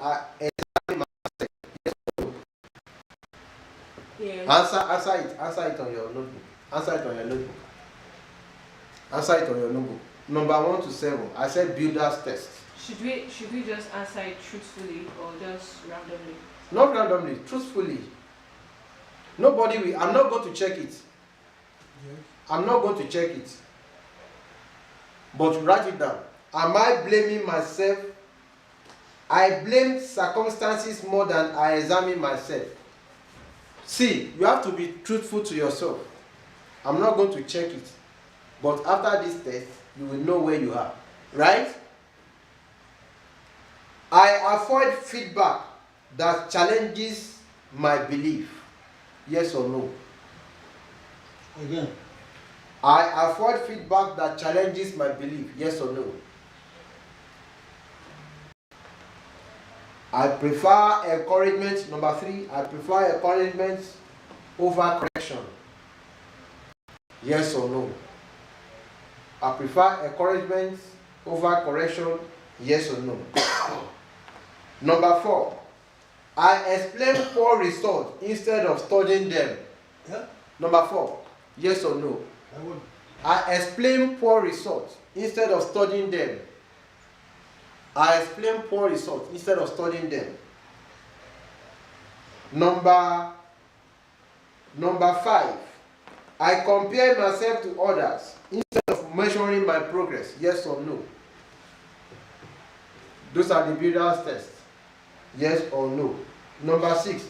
Yes. Answer it on your notebook. Answer it on your notebook. Answer it on your notebook. Number 1 to 7. I said builder's test. Should we just answer it truthfully or just randomly? Not randomly, truthfully. Nobody will. I'm not going to check it. Yes. I'm not going to check it. But write it down. Am I blaming myself? I blame circumstances more than I examine myself. See, you have to be truthful to yourself. I'm not going to check it. But after this test, you will know where you are. Right? I avoid feedback that challenges my belief. Yes or no? Again. I avoid feedback that challenges my belief. Yes or no? I prefer encouragement. Number 3, I prefer encouragement over correction. Yes or no? I prefer encouragement over correction. Yes or no? Number 4, I explain poor results instead of studying them. Yeah. Number 4, yes or no? I would. I explain poor results instead of studying them. I explain poor results instead of studying them. Number 5, I compare myself to others instead of measuring my progress. Yes or no? Those are the builder's tests. Yes or no? Number 6,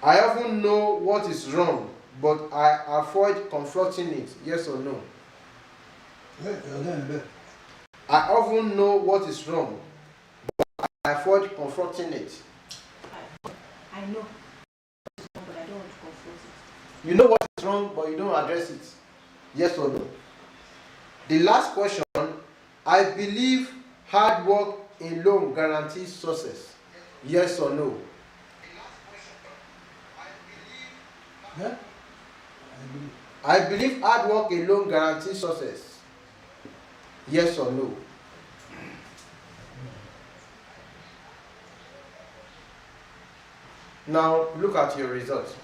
I often know what is wrong, but I avoid confronting it. Yes or no? Yeah, again. I often know what is wrong, but I avoid confronting it. I know, but I don't want to confront it. You know what is wrong, but you don't address it. Yes or no? The last question, I believe hard work alone guarantees success. Yes or no? Yeah. I believe hard work alone guarantees success. Yes or no? Now look at your results.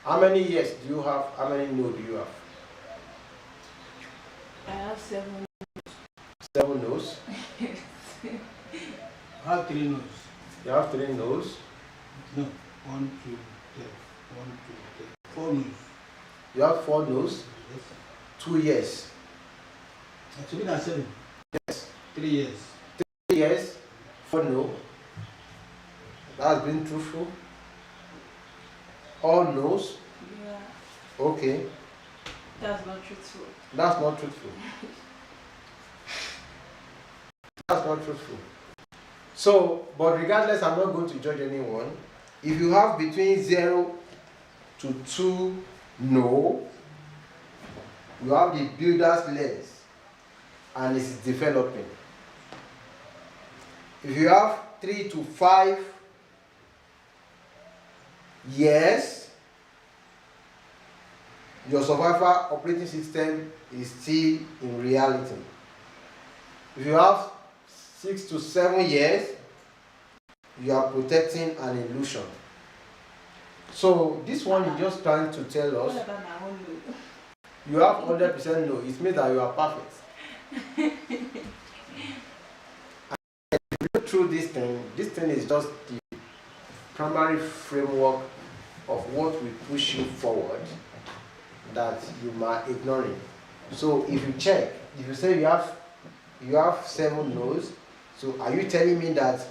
How many yes do you have? How many no do you have? I have 7. 7 no's. I have 3 no's. You have 3 no's. No. 1, 2, 3. 1, 2, 3. 4 no's. You have 4 no's. Yes. 2 yes. Actually, that's 7. Yes. 3 years. 3 yes. 4 no. That's been truthful. All no's. Yeah, Okay. that's not truthful. That's not truthful. That's not truthful. So, but regardless, I'm not going to judge anyone. If you have between 0 to 2 no, you have the builder's lens and it's developing. If you have 3 to 5 yes, your survivor operating system is still in reality. If you have 6 to 7 years, you are protecting an illusion. So this one is just trying to tell What us about my own no? you have 100% no. It means that you are perfect. Look through this thing is just the primary framework of what will push you forward that you might ignore it. So if you check, if you say you have 7 no's, so are you telling me that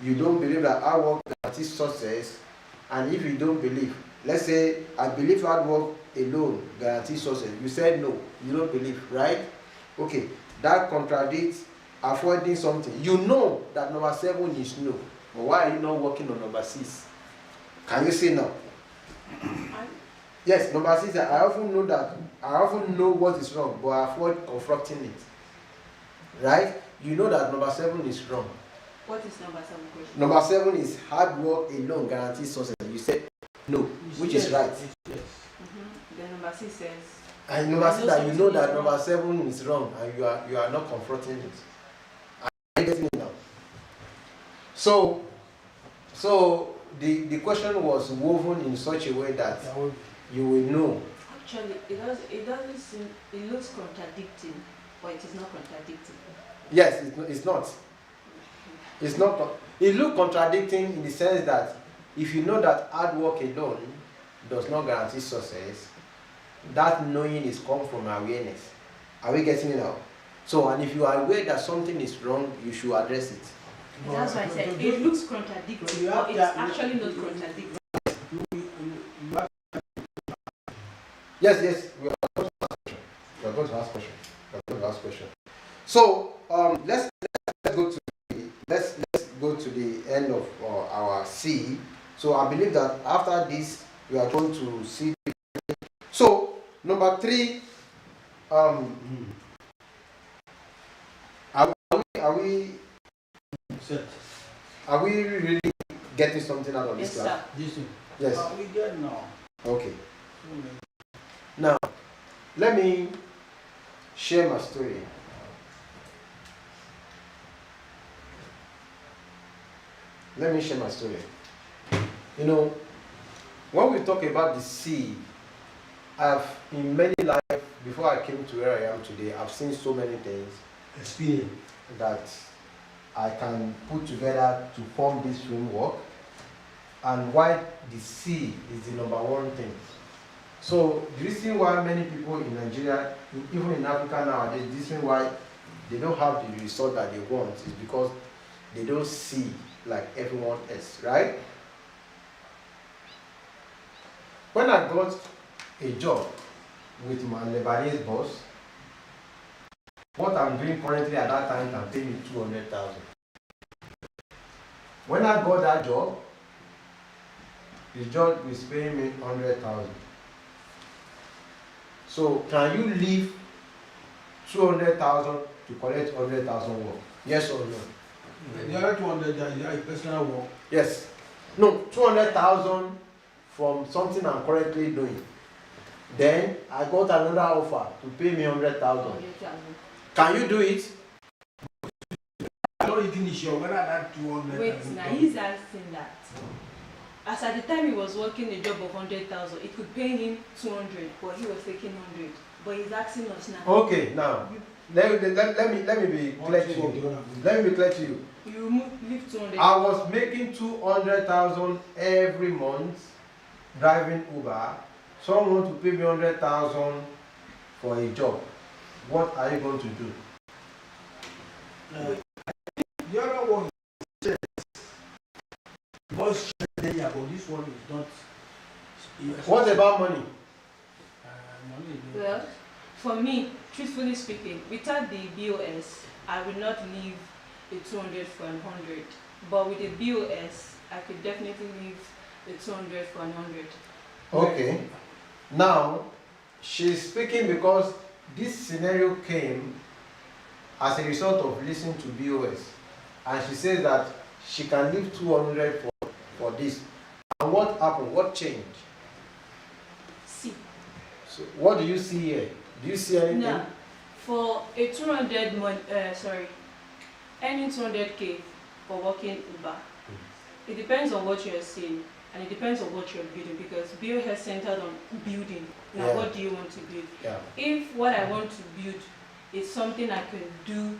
you don't believe that hard work guarantees success? And if you don't believe, let's say I believe hard work alone guarantees success. You said no, you don't believe, right? Okay, that contradicts avoiding something. You know that number 7 is no, but why are you not working on number 6? Can you say no? Yes, number 6, I often know what is wrong, but I avoid confronting it. Right? You know that number 7 is wrong. What is number 7 question? Number 7 is hard work alone guarantees success. You said no, which is right. Yes. Then number 6 says. And number 6 that you know that number 7 is wrong and you are not confronting it. Are you getting it now? So the question was woven in such a way that you will know. Actually, it doesn't seem, it looks contradicting, but it is not contradicting. Yes, it's not. It's not. It looks contradicting in the sense that if you know that hard work alone does not guarantee success, that knowing is come from awareness. Are we getting it now? So, and if you are aware that something is wrong, you should address it. That's why I said it looks contradicting, but it's actually not contradicting. Yes, we are going to ask question. So, let's go to go to the end of our C. So I believe that after this, we are going to see. So number 3, are we Set. are we really getting something out of Yes, this class? sir. This thing. Yes. We get now. Okay. Now, let me share my story. Let me share my story. You know, when we talk about the sea, in many lives, before I came to where I am today, I've seen so many things Experience. that I can put together to form this framework, and why the sea is the number one thing. So the reason why many people in Nigeria, even in Africa nowadays, the reason why they don't have the result that they want is because they don't see like everyone else, right? When I got a job with my Lebanese boss, what I'm doing currently at that time can pay me 200,000. When I got that job, the job is paying me 100,000. So can you leave 200,000 to collect 100,000 work? Yes or no? The other 200 is personal work. Yes. No, 200,000 from something I'm currently doing. Then I got another offer to pay me 100,000. Can you do it? I'm not even sure whether that 200. Wait, now he's asking that. As at the time he was working a job of 100,000, it could pay him 200, but he was taking 100. But he's asking us now. Okay, now let me be clear to you. Let me be clear to you. You leave 200. I was making 200,000 every month driving Uber. Someone want to pay me 100,000 for a job. What are you going to do? The other one is most yeah, but this one is not. What about money? Money. Well, for me, truthfully speaking, without the BOS, I would not leave the 200 for 100. But with the BOS, I could definitely leave the 200 for 100. Okay. Now, she's speaking because this scenario came as a result of listening to BOS. And she says that she can leave 200 for this. And what happened? What changed? See. So what do you see here? Do you see anything? Now, for a 200 earning 200k for working Uber, it depends on what you're seeing and it depends on what you're building, because BO has centered on building. Now, what do you want to build? Yeah. If what I want to build is something I can do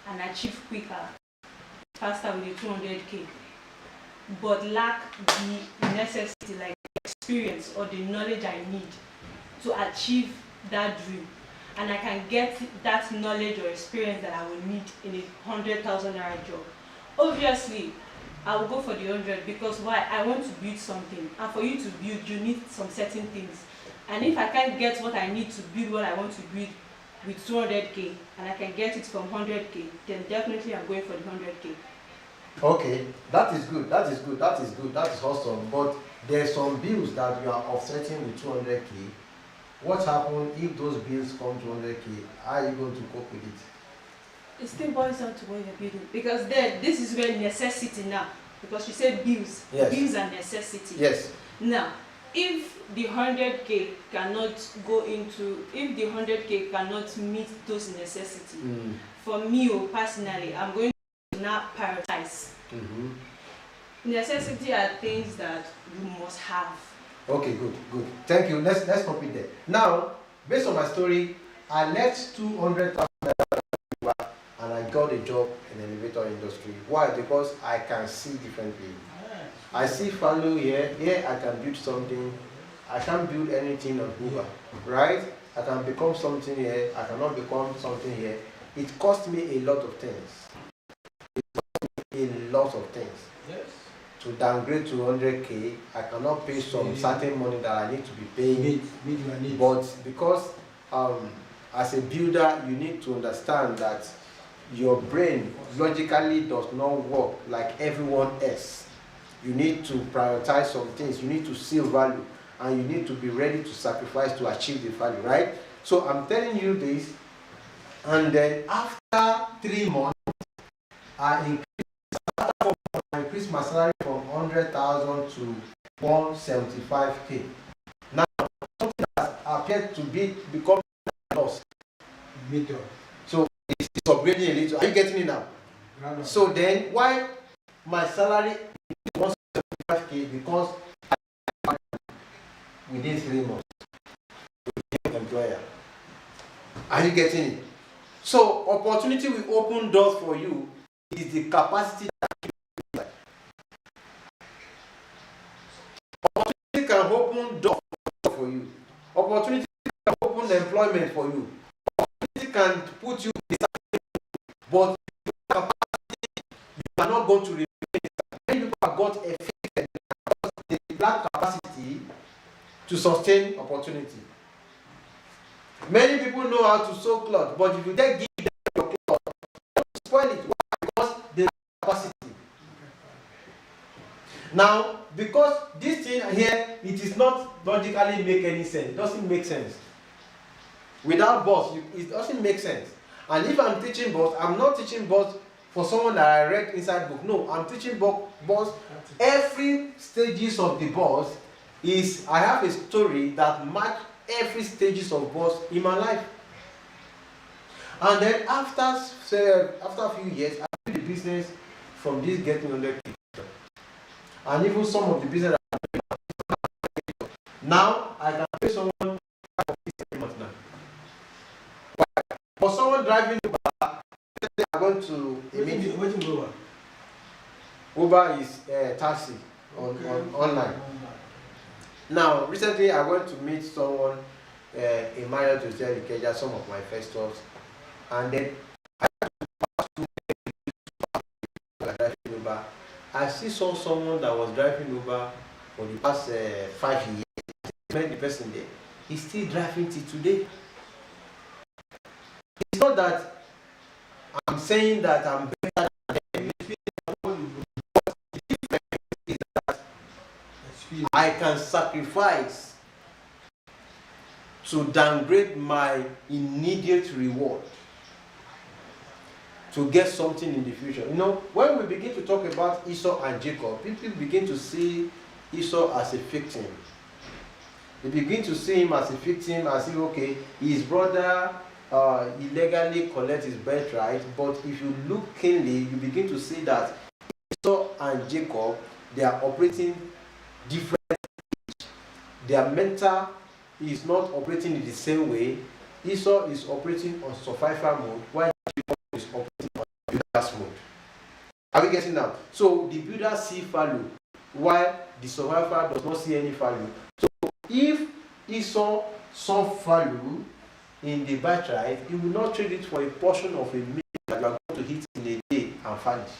and achieve quicker, faster with the 200k, but lack the necessity, like experience or the knowledge I need to achieve that dream, and I can get that knowledge or experience that I will need in a 100,000 naira job, obviously I will go for the 100, because why? I want to build something, and for you to build, you need some certain things. And if I can't get what I need to build what I want to build with 200k, and I can get it from 100k, then definitely I'm going for the 100k. Okay, that is good. That is good. That is good. That is awesome. But there's some bills that you are offsetting with 200k. What happens if those bills come to 100k? How are you going to cope with it? It still boils down to what you're building, because then this is where necessity now, because you said bills. Yes. Bills are necessity. Yes. Now, if the 100k cannot go into, if the 100k cannot meet those necessities, for me personally, I'm going to now prioritize. Necessity are things that you must have. Okay, good. Thank you. Let's complete that. Now, based on my story, I left 200,000 and I got a job in the elevator industry. Why? Because I can see differently. I see value here. Here I can build something. I can't build anything on Uber, right? I can become something here. I cannot become something here. It cost me a lot of things. Yes. To downgrade to 100k, I cannot pay some certain money that I need to be paying. But because as a builder, you need to understand that your brain logically does not work like everyone else. You need to prioritize some things. You need to see value, and you need to be ready to sacrifice to achieve the value, right? So I'm telling you this, and then after 3 months, I increased my salary from 100,000 to 175k. Now, something that appeared to become lost. Meter. So it's upgrading a little. Are you getting it now? So then, why my salary is 175k? Because within 3 months, employer. Are you getting it? So opportunity will open doors for you. Is the capacity that you have. Opportunity can open doors for you. Opportunity can open employment for you. Opportunity can put you in the but capacity, you are not going to remain. Many people have got affected because they lack capacity to sustain opportunity. Many people know how to sew cloth, but if you then give them your cloth, you spoil it. Why? Because they lack capacity. Now, because this thing here, it is not logically make any sense. It doesn't make sense. Without boss, it doesn't make sense. And if I'm teaching boss, I'm not teaching boss for someone that I read inside book. No, I'm teaching boss. Every stages of the boss is, I have a story that match every stages of boss in my life. And then after a few years, I do the business from this getting 100k. And even some of the business now I can pay someone every month now. For someone driving Uber, I'm going to Uber. Uber is taxi online. Now, recently I went to meet someone in Marriott Hotel in Kenya, some of my first stops, and then I driving Uber. I saw someone that was driving Uber for the past 5 years. I met the person there. He's still driving till today. It's not that I'm saying that I'm better than them. The difference is that I can sacrifice to downgrade my immediate reward to get something in the future. You know, when we begin to talk about Esau and Jacob, people begin to see Esau as a victim. They begin to see him as a victim, as if, okay, his brother illegally collects his birthright. But if you look keenly, you begin to see that Esau and Jacob, they are operating different. Their mental is not operating in the same way. Esau is operating on survival mode, while Jacob is operating on builder's mode. Are we getting that? So the builder sees value, while the survivor does not see any value. So if Esau saw value in the birthright, he will not trade it for a portion of a meal that you are going to eat in a day and furnish.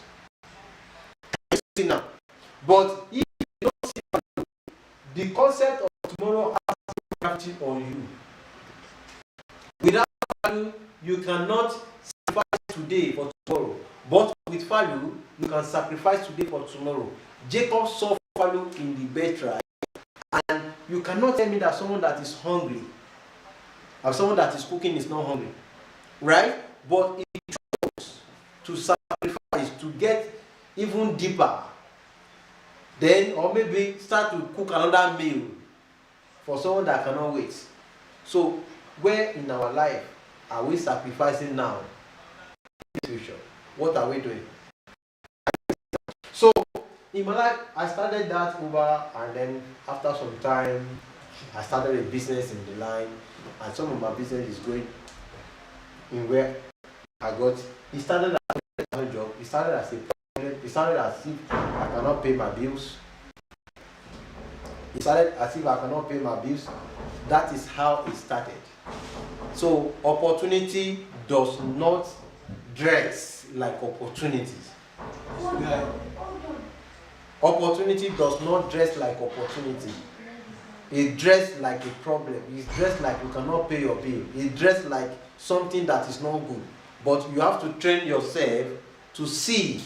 Now, but if you don't see value, the concept of tomorrow has gravity on you. Without value, you cannot sacrifice today for tomorrow. But with value, you can sacrifice today for tomorrow. Jacob saw value in the birthright, and you cannot tell me that someone that is hungry or someone that is cooking is not hungry, right? But it chose to sacrifice to get even deeper, then or maybe start to cook another meal for someone that cannot wait. So where in our life are we sacrificing now in the future? What are we doing? So in my life, I started that Uber, and then after some time, I started a business in the line, and some of my business is going in where I got. It started as a job. It started as a problem. It started as if I cannot pay my bills. It started as if I cannot pay my bills. That is how it started. So opportunity does not dress like opportunities. Yeah. Opportunity does not dress like opportunity. It dressed like a problem. It's dressed like you cannot pay your bill. It dressed like something that is not good. but you have to train yourself to see.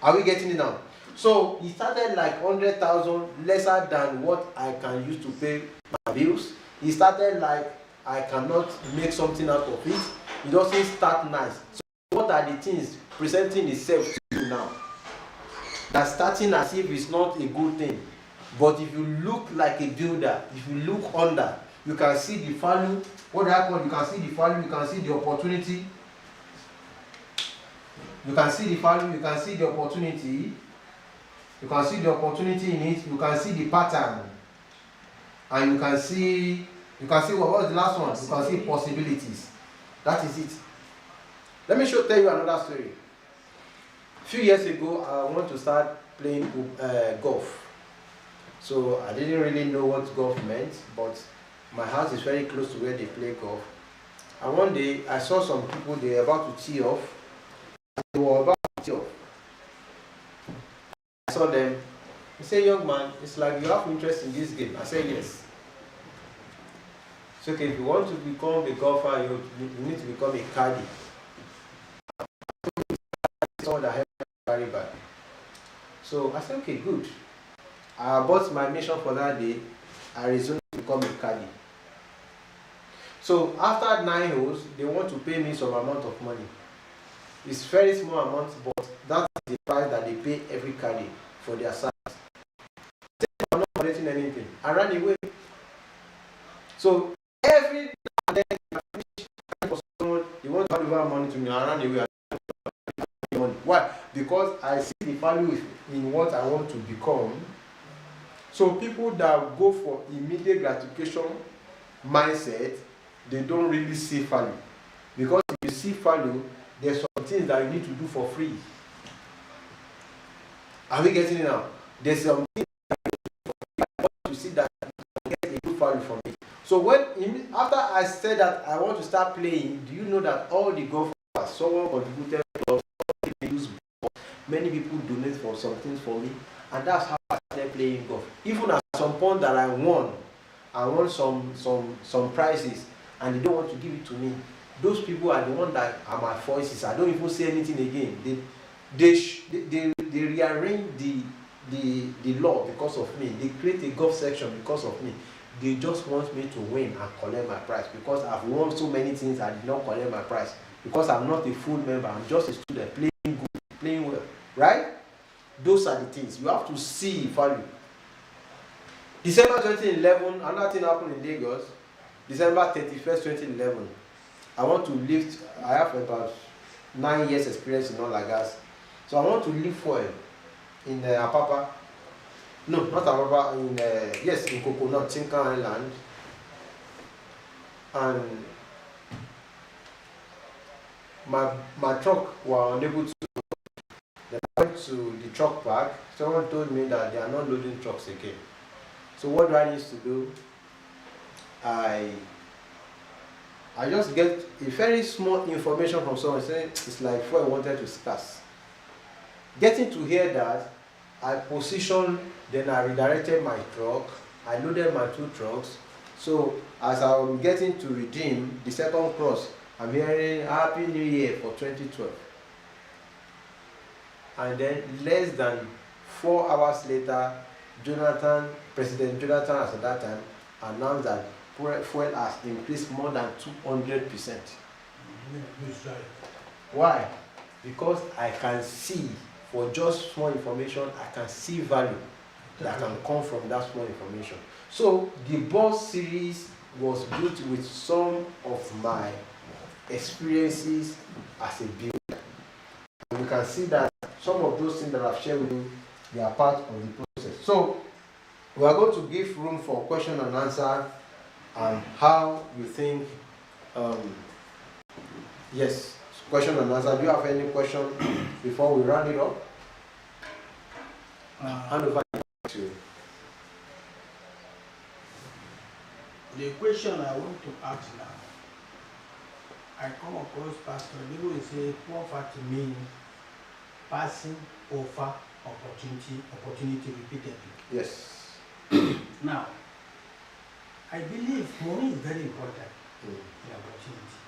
Are we getting it now? So he started like 100,000, lesser than what I can use to pay my bills. He started like I cannot make something out of it. It doesn't start nice. So what are the things presenting itself to you now? That's starting as if it's not a good thing. But if you look like a builder, if you look under, you can see the value. What happened? You can see the value, you can see the opportunity. You can see the value, you can see the opportunity. You can see the opportunity in it, you can see the pattern. And you can see what was the last one? You can see possibilities. That is it. Let me tell you another story. A few years ago, I wanted to start playing golf. So I didn't really know what golf meant, but my house is very close to where they play golf. And one day, I saw some people, they were about to tee off. They were about to tee off. I saw them. He said, young man, it's like you have interest in this game. I said, yes. It's okay, if you want to become a golfer, you need to become a caddy. Someone that helps carry back. So I said, okay, good. I bought my mission for that day. I resumed to become a caddy. So after 9 holes, they want to pay me some amount of money. It's very small amount, but that's the price that they pay every caddy for their service. I'm not collecting anything. I ran away. So every now and then, for someone, they want to hand over money to me. I ran away. Why? Because I see the value in what I want to become. So people that go for immediate gratification mindset, they don't really see value. Because if you see value, there's some things that you need to do for free. Are we getting it now? There's some things that you do for free. I want to see that you get a good value from it. So after I said that I want to start playing, do you know that all the golfers, someone contributed to use balls, many people donate for some things for me, and that's how I started playing golf. Even at some point that I won some prizes, and they don't want to give it to me. Those people are the ones that are my voices. I don't even say anything again. They rearrange the law because of me. They create a golf section because of me. They just want me to win and collect my prize because I've won so many things. I did not collect my prize because I'm not a full member. I'm just a student playing good, playing well, right? Those are the things you have to see value. December 2011, another thing happened in Lagos. December 31st, 2011. I want to lift. I have about 9 years experience in oil and gas, so I want to lift oil in Apapa. No, not Apapa. In Coconut, Tinker Island, and my truck were unable to. Then I went to the truck park. Someone told me that they are not loading trucks again. So what do I need to do? I just get a very small information from someone saying it's like fuel wanted to scarce. Getting to hear that, I positioned, then I redirected my truck, I loaded my 2 trucks. So as I'm getting to redeem the second cross, I'm hearing Happy New Year for 2012. And then less than 4 hours later, President Jonathan at that time announced that fuel has increased more than 200%. Why? Because I can see, for just small information, I can see value that can come from that small information. So the boss series was built with some of my experiences as a builder. And you can see that some of those things that I've shared with you, they are part of the process. So we are going to give room for question and answer and how you think. Yes, question and answer. Do you have any question before we round it up? Hand over to you. The question I want to ask now, I come across Pastor Libo say poverty means passing over opportunity repeatedly. Yes. Now, I believe money is very important in the opportunity.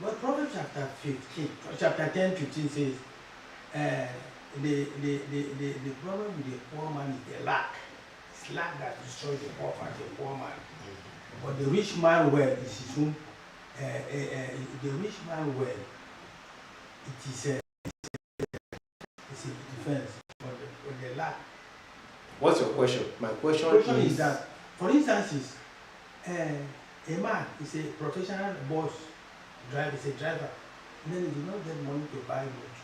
But Proverbs chapter 15, chapter 10, 15 says, the problem with the poor man is the lack. It's lack that destroys the poor man. But the rich man wealth is his own. The rich man wealth, it is it's a defense. But the lack. What's your question? My question, The question is that, for instance, a man is a professional boss, driver, is a driver, and then he did not get money to buy much.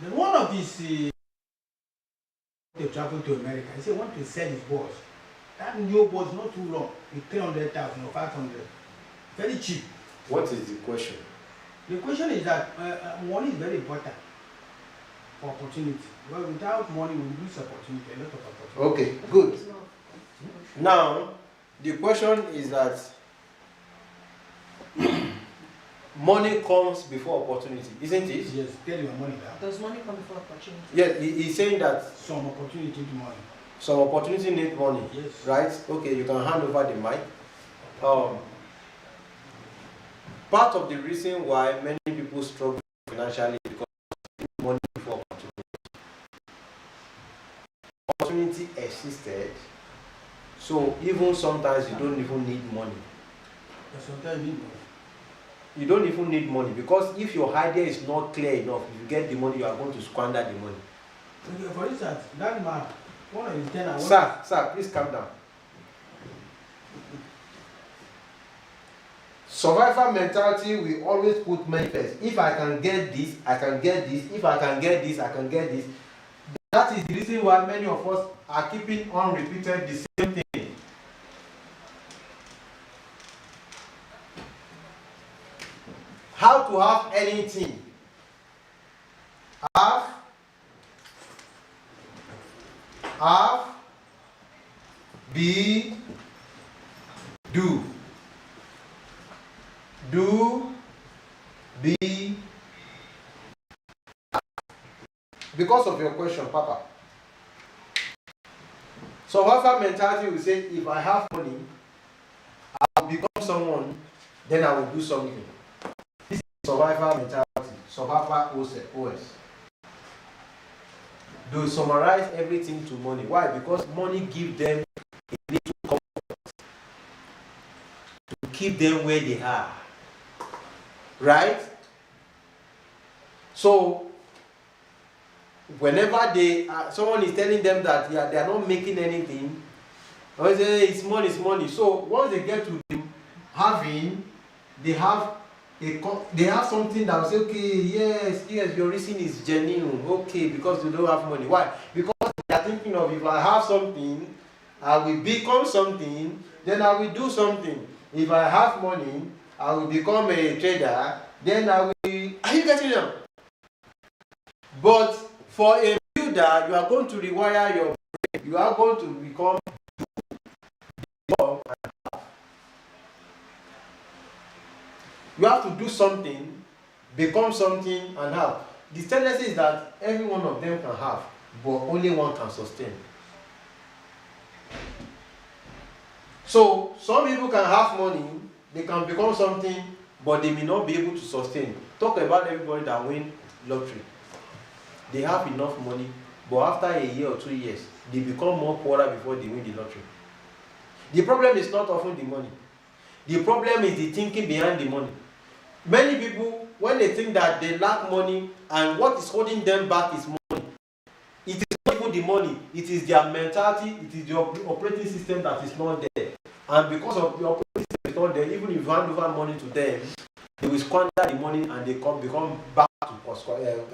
Then one of his, they travel to America, he said, want to sell his boss. That new boss, not too long, with 300,000 or 500, very cheap. what is the question? The question is that money is very important for opportunity. Well, without money, we lose opportunity, a lot of opportunity. Okay, good. Now, the question is that money comes before opportunity, isn't it? Yes, get your money down. Does money come before opportunity? Yes, he's saying that Some opportunity to money. some opportunity need money, Yes. right? Okay, you can hand over the mic. Part of the reason why many people struggle financially is because they need money before opportunity. Opportunity existed, so even sometimes you don't even need money. But sometimes you need money. You don't even need money because if your idea is not clear enough, if you get the money, you are going to squander the money. Okay, for instance, that man, one of his tenants. Sir, please calm down. Survivor mentality will always put money first. If I can get this, I can get this. If I can get this, I can get this. That is the reason why many of us are keeping on repeating the same thing. How to have anything? Have, be, do. Do, be. Because of your question, Papa. Survivor mentality will say, if I have money, I will become someone, then I will do something. This is survivor mentality, survivor OS. They summarize everything to money. Why? Because money gives them a little comfort to keep them where they are. Right? So, whenever someone is telling them that they are not making anything, or say it's money. So once they get to having, they have something that will say, okay, yes, your reason is genuine, okay, because you don't have money. Why? Because they are thinking of, if I have something, I will become something, then I will do something. If I have money, I will become a trader, then I will. Are you getting them? But for a builder, you are going to rewire your brain. You are going to become. You have to do something, become something, and have. The tendency is that every one of them can have, but only one can sustain. So some people can have money, they can become something, but they may not be able to sustain. Talk about everybody that win lottery. They have enough money, but after a year or 2 years, they become more poorer before they win the lottery. The problem is not often the money. The problem is the thinking behind the money. Many people, when they think that they lack money and what is holding them back is money, it is not even the money, it is their mentality, it is the operating system that is not there. And because of the operating system is not there, even if you hand over money to them, they will squander the money and they become back to squander.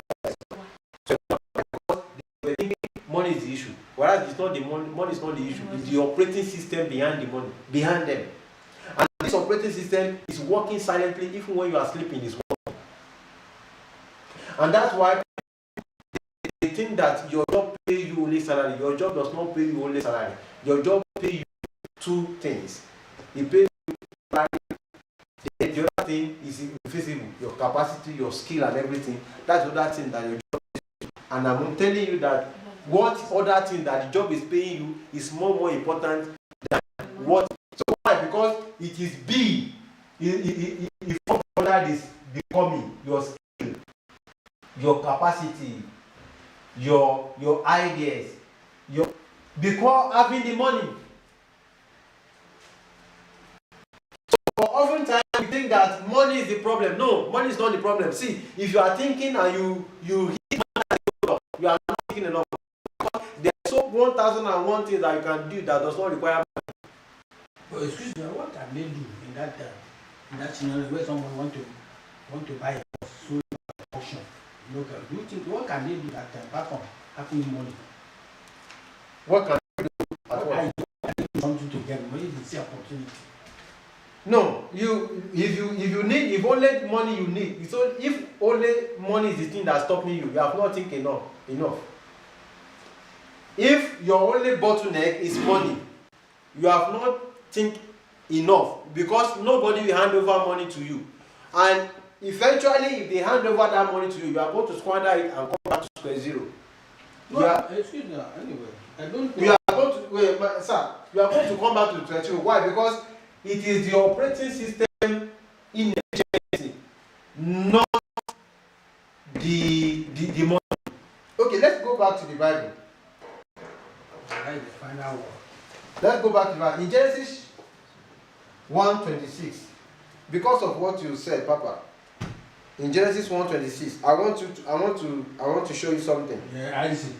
So because they were thinking money is the issue, whereas it's not the money is not the issue, it's the operating system behind the money, behind them. And this operating system is working silently even when you are sleeping, it's working. And that's why they think that your job pays you only salary. Your job does not pay you only salary. Your job pays you two things. It pays you salary. The other thing is invisible. Your capacity, your skill and everything. That's the other thing that your job pays you. And I'm telling you that what other thing that the job is paying you is more important than what. So why? Because it is B. It falls under this becoming, your skill, your capacity, your ideas, your before having the money. But oftentimes we think that money is the problem. No, money is not the problem. See, if you are thinking and you hit money, you are not thinking enough. There are so 1,001 things that you can do that does not require money. But excuse me, what can they do in that scenario where someone want to buy a solar auction? Do you think what can they do that time apart from having money? What can you do at all? I do something to get money, you see opportunity. No, if only money you need, so if only money is the thing that's stopping you, you have not think enough. If your only bottleneck is money, you have not think enough, because nobody will hand over money to you, and eventually if they hand over that money to you, you are going to squander it and come back to square zero. No, excuse me, anyway, I don't know. You are going to sir, you are going to come back to the 20. Why? Because it is the operating system inefficiency, not the money. Okay, let's go back to the Bible. That is the final word. Let's go back to the Bible. In Genesis 1:26, because of what you said, Papa. In Genesis 1:26, I want to show you something. Yeah, I see.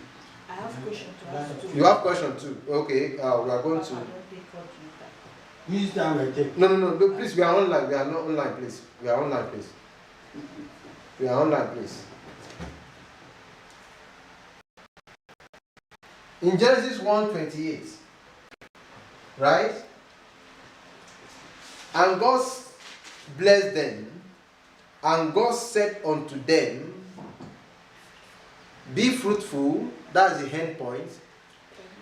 I have question to ask too. You have question too. Okay, we are going to. Use that word take. No, please, we are online. We are not online, please. We are online, please. We are online, please. In Genesis 1:28, right? And God blessed them, and God said unto them, be fruitful. That's the end point.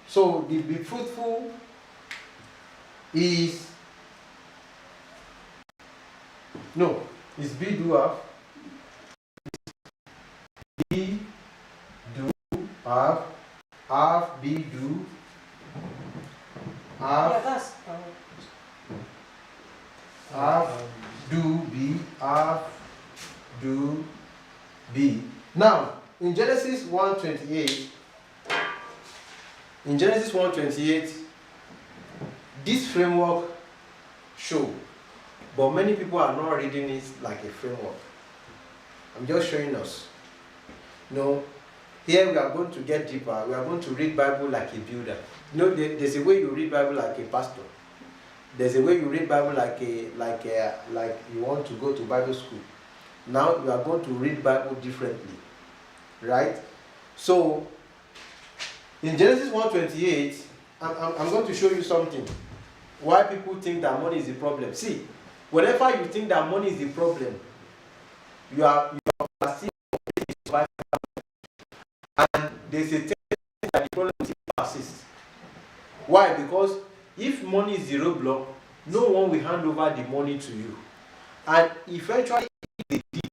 So the be fruitful is be do have be do have. Yeah, that's Have, do, be, have, do, be. Now, in Genesis 1:28, this framework show, but many people are not reading it like a framework. I'm just showing us. Here we are going to get deeper. We are going to read Bible like a builder. There's a way you read Bible like a pastor. There's a way you read Bible like you want to go to Bible school. Now you are going to read Bible differently, right? So in Genesis 1:28, I'm going to show you something. Why people think that money is the problem. See, whenever you think that money is the problem, you are still surviving, and there's a tendency that the problem still persists. Why? Because if money is the roadblock, no one will hand over the money to you. And eventually, if they did,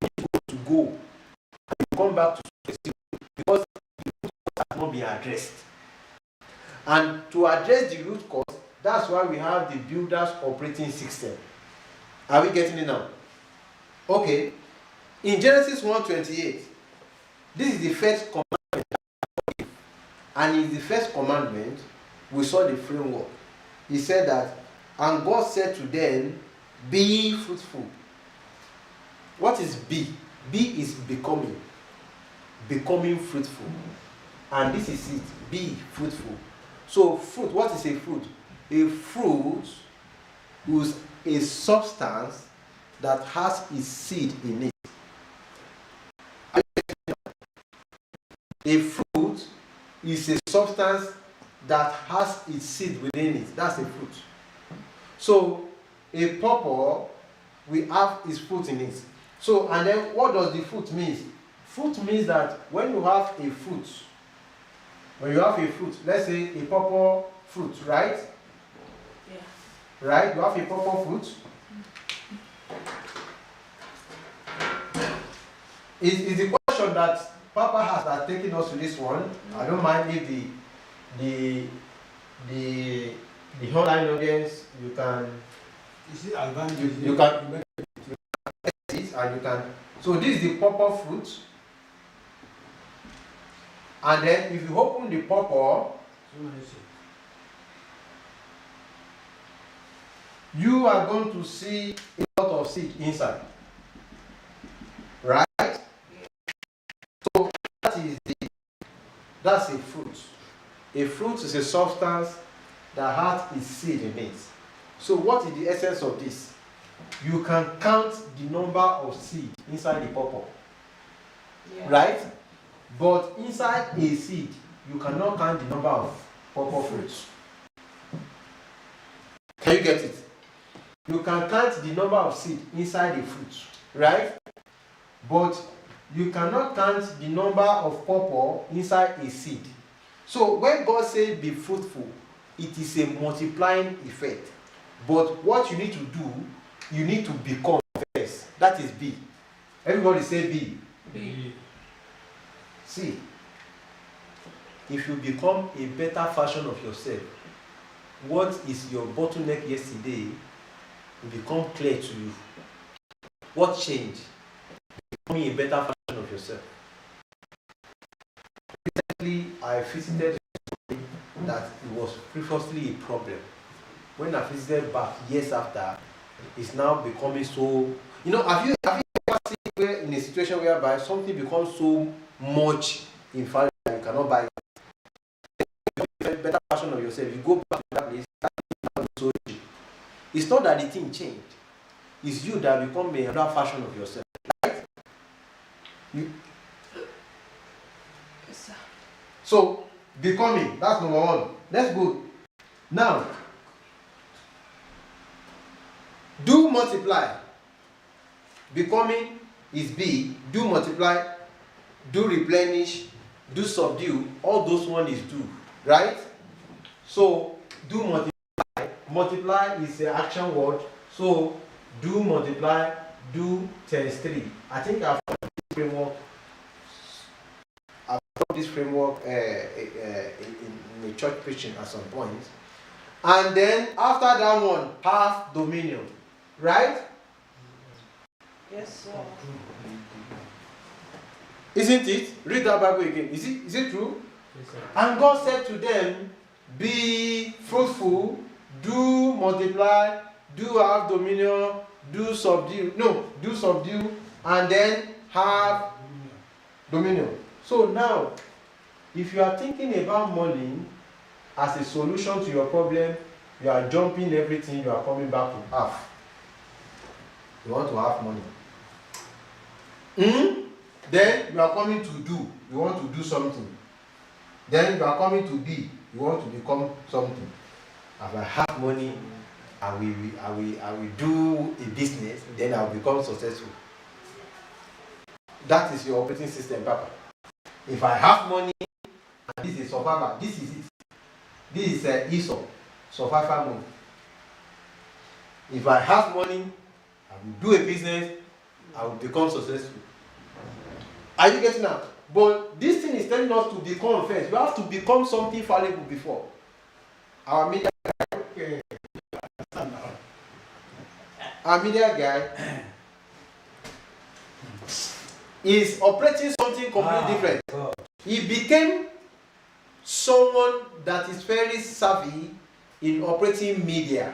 you go to go and you come back to zero because the root cause has not been addressed. And to address the root cause, that's why we have the builder's operating system. Are we getting it now? Okay. In Genesis 1:28, this is the first commandment. And in the first commandment, we saw the framework. He said that, and God said to them, be fruitful. What is be? Be is becoming fruitful. And this is it, be fruitful. So fruit, what is a fruit? A fruit is a substance that has its seed in it. A fruit is a substance that has its seed within it. That's a fruit. So a pawpaw will have its fruit in it. So, and then what does the fruit mean? Fruit means that when you have a fruit, let's say a pawpaw fruit, right? yeah. Right? You have a pawpaw fruit. Is the question that Papa has taken us to this one. I don't mind if the online audience, you can You see advantage. you can it. and you can. So this is the pawpaw fruit. And then if you open the pawpaw, you are going to see a lot of seed inside. Right? So that's a fruit. A fruit is a substance that has a seed in it. So what is the essence of this? You can count the number of seed inside the pawpaw. Yeah. Right? But inside a seed, you cannot count the number of pawpaw fruits. Can you get it? You can count the number of seed inside a fruit, right? But you cannot count the number of pawpaw inside a seed. So when God says be fruitful, it is a multiplying effect. But what you need to do, you need to become first. That is B. Everybody say B. B. See, if you become a better version of yourself, what is your bottleneck yesterday will become clear to you. What changed? Becoming a better version of yourself. Recently, I visited that it was previously a problem. When I visited back years after, it's now becoming so. You know, have you ever seen in a situation whereby something becomes so much in value that you cannot buy it? A better version of yourself, you go back to that place. It's not that the thing changed. It's you that become another version of yourself. Right? Yes, sir. So, becoming, that's number one. Let's go. Now, do multiply. Becoming is B. Do multiply. Do replenish. Do subdue. All those one is do. Right? So, do multiply. Multiply is the action word. So, do multiply. Do times 3. I think I've found this framework. In a church preaching at some point. And then after that one, have dominion. Right? Yes, sir. Isn't it? Read that Bible again. Is it true? Yes, sir. And God said to them, be fruitful, do multiply, do have dominion, do subdue, and then have dominion. So now, if you are thinking about money as a solution to your problem, you are jumping everything, you are coming back to half. You want to have money. Then you are coming to do. You want to do something. Then you are coming to be. You want to become something. If I have money, I will do a business, then I will become successful. That is your operating system, Papa. If I have money, and this is survivor, this is it. This is Esau, survivor mode. If I have money, I will do a business, I will become successful. Are you getting that? But this thing is telling us to become first. You have to become something valuable before. Our media guy, okay. Our media guy is operating something completely different. God. He became someone that is very savvy in operating media.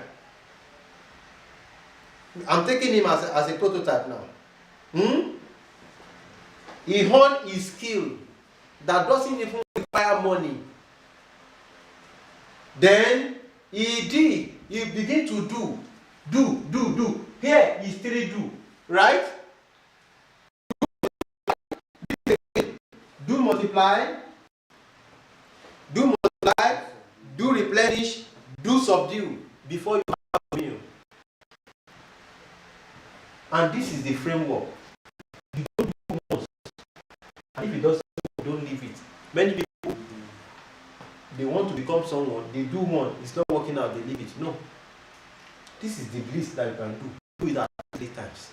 I'm taking him as a prototype now. He honed his skill that doesn't even require money. Then he began to do. Here is 3 do, right? Do multiply, do replenish, do subdue before you have dominion. And this is the framework. You don't do once. And if it doesn't, don't leave it. Many people, they want to become someone, they do one, it's not working out, they leave it. No. This is the least that you can do. Do it at 3 times.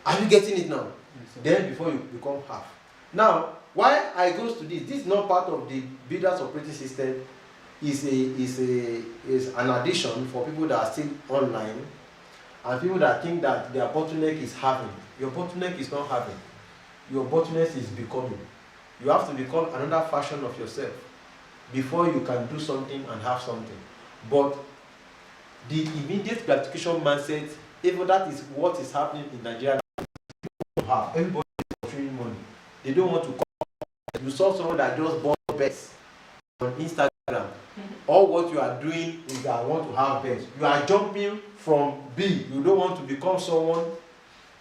Are you getting it now? Yes, then before you become half. Now, why I goes to this is not part of the builder's operating system. Is an addition for people that are still online. and people that think that their bottleneck is having. Your bottleneck is not having. Your bottleneck is becoming. You have to become another version of yourself before you can do something and have something. But the immediate gratification mindset, even that is what is happening in Nigeria. Everybody is pursuing money. They don't want to come. You saw someone that just bought bets on Instagram. All what you are doing is that I want to have bets. You are jumping from B. You don't want to become someone.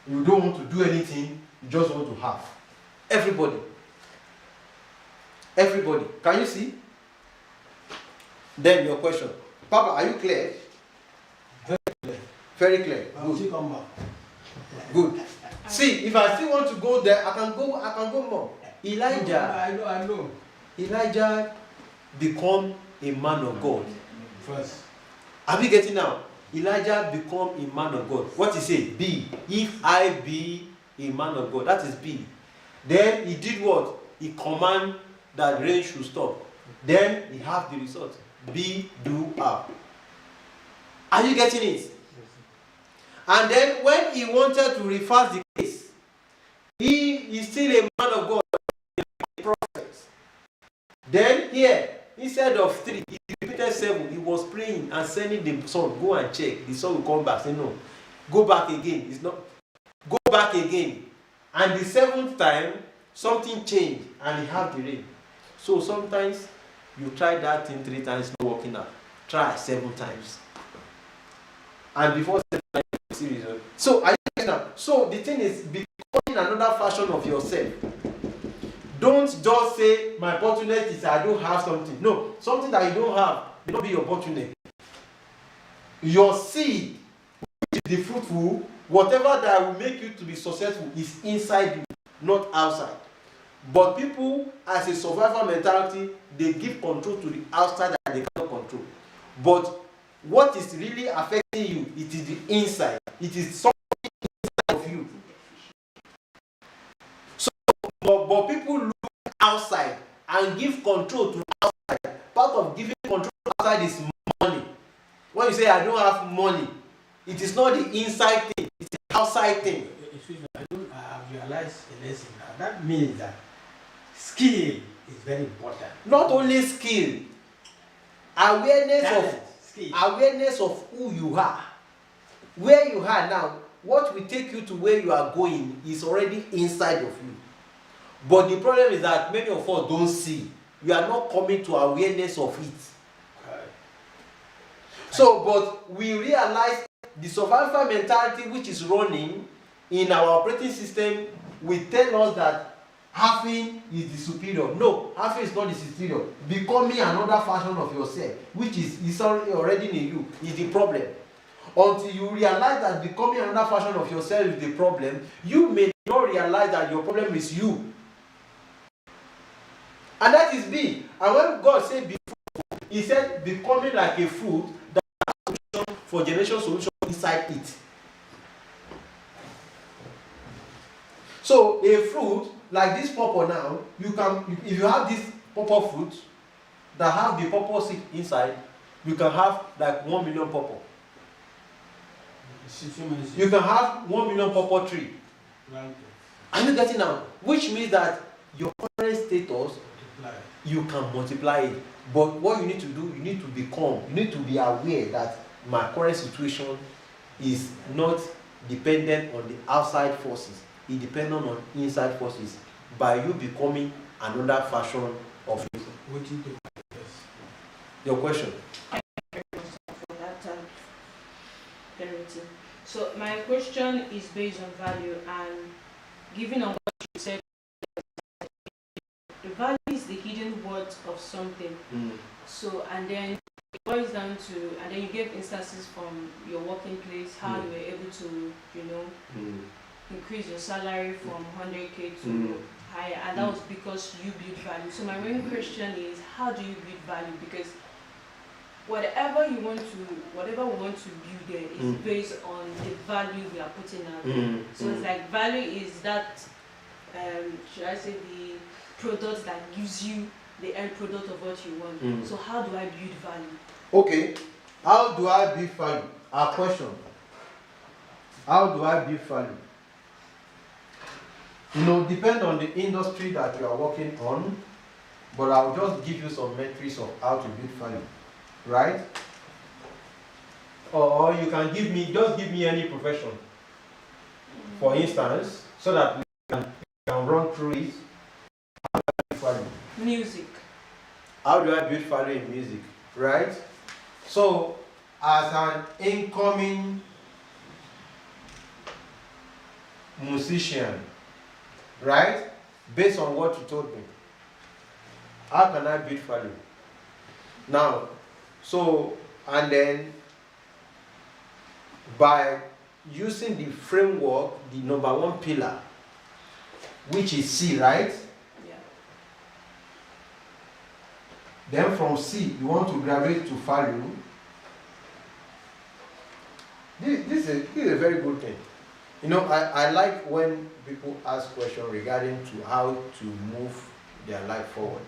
You don't want to do anything. You just want to have. Everybody. Everybody. Can you see? Then your question. Papa, are you clear? Very clear. Very clear. I'll Good. still come back. Good. See, if I still want to go there, I can go more. Elijah. I know. Elijah become a man of God. First. Are we getting now? Elijah become a man of God. What he say? Be. If I be a man of God. That is be. Then he did what? He command that rain should stop. Then he have the result. Be, do, have. Are you getting it? And then when he wanted to reverse the case, he is still a man of God, a prophet. Then here, instead of 3, he repeated 7. He was praying and sending the son, go and check. The son will come back. Say no. Go back again. It's not. Go back again. And the 7th time, something changed and he had the rain. So sometimes you try that thing 3 times, not working out. Try 7 times. And before 7 times, it's serious. So are you getting that? So the thing is becoming another version of yourself. Don't just say my bottleneck is I don't have something. No, something that you don't have will not be your bottleneck. Your seed, which is the fruitful, whatever that will make you to be successful is inside you, not outside. But people, as a survival mentality, they give control to the outside that they cannot control. But what is really affecting you, it is the inside. It is something inside of you. So, but people look outside and give control to outside. Part of giving control outside is money. When you say I don't have money, it is not the inside thing, it's the outside thing. Excuse me, I have realized a lesson now. That means that skill is very important. Not only skill, awareness Talent, of skill. awareness of who you are. Where you are now, what will take you to where you are going is already inside of you. But the problem is that many of us don't see. We are not coming to awareness of it. Okay. So, but we realize the survival mentality which is running in our operating system will tell us that having is the superior. No, having is not the superior. Becoming another version of yourself, which is already in you, is the problem. Until you realize that becoming another version of yourself is the problem, you may not realize that your problem is you. And that is B. And when God said be fruitful, he said becoming like a fruit that has solution for generation solution inside it. So a fruit like this purple now, you can, if you have this purple fruit that have the purple seed inside, you can have like 1 million purple. You can have 1 million purple tree. Right. Are you getting now? Which means that your current status, you can multiply it. But what you need to do, you need to become, you need to be aware that my current situation is not dependent on the outside forces. It depends on inside forces by you becoming another version of you. Waiting to Your question? For that clarity. So my question is based on value, and given on what you said, the value is the hidden worth of something. So, and then it boils down to, and then you gave instances from your working place, how you were able to, increase your salary from 100K to higher, and that was because you build value. So my main question is, how do you build value? Because whatever we want to build there is based on the value we are putting out. So it's like value is that, should I say, the product that gives you the end product of what you want. So how do I build value? Okay, how do I build value? Our question. How do I build value? You know, depend on the industry that you are working on, but I'll just give you some metrics of how to build value, right? Or you can give me any profession, for instance, so that we can run through it. Value. Music. How do I build value in music, right? So, as an incoming musician, right? Based on what you told me, how can I build value? Now, so, and then by using the framework, the number one pillar, which is C, right? Yeah. Then from C, you want to graduate to value. This is a very good thing. You know, I like when people ask questions regarding to how to move their life forward.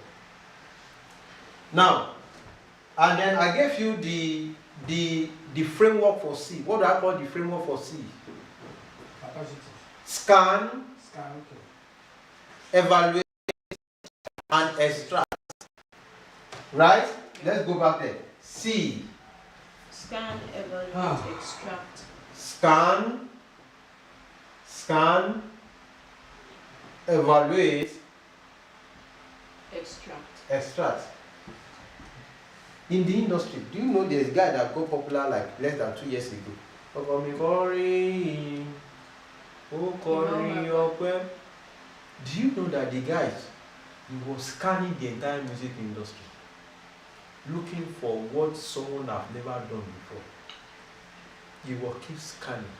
Now, and then I gave you the framework for C. What do I call the framework for C? Capacity. Scan, Okay. evaluate, and extract. Right? Let's go back there. C. Scan, evaluate, extract. Scan, evaluate, extract. In the industry, do you know there's a guy that got popular like less than 2 years ago? Do you know that the guys, he was scanning the entire music industry, looking for what someone have never done before? He will keep scanning.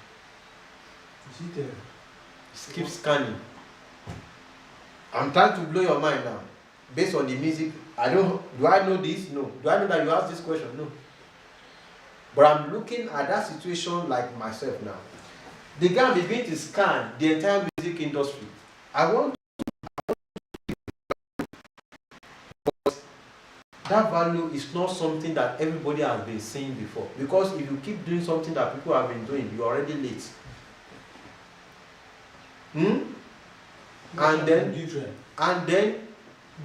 Keep scanning. I'm trying to blow your mind now. Based on the music, do I know this? No. Do I know that you asked this question? No. But I'm looking at that situation like myself now. The guy begin to scan the entire music industry. I want that value is not something that everybody has been seeing before. Because if you keep doing something that people have been doing, you're already late. And then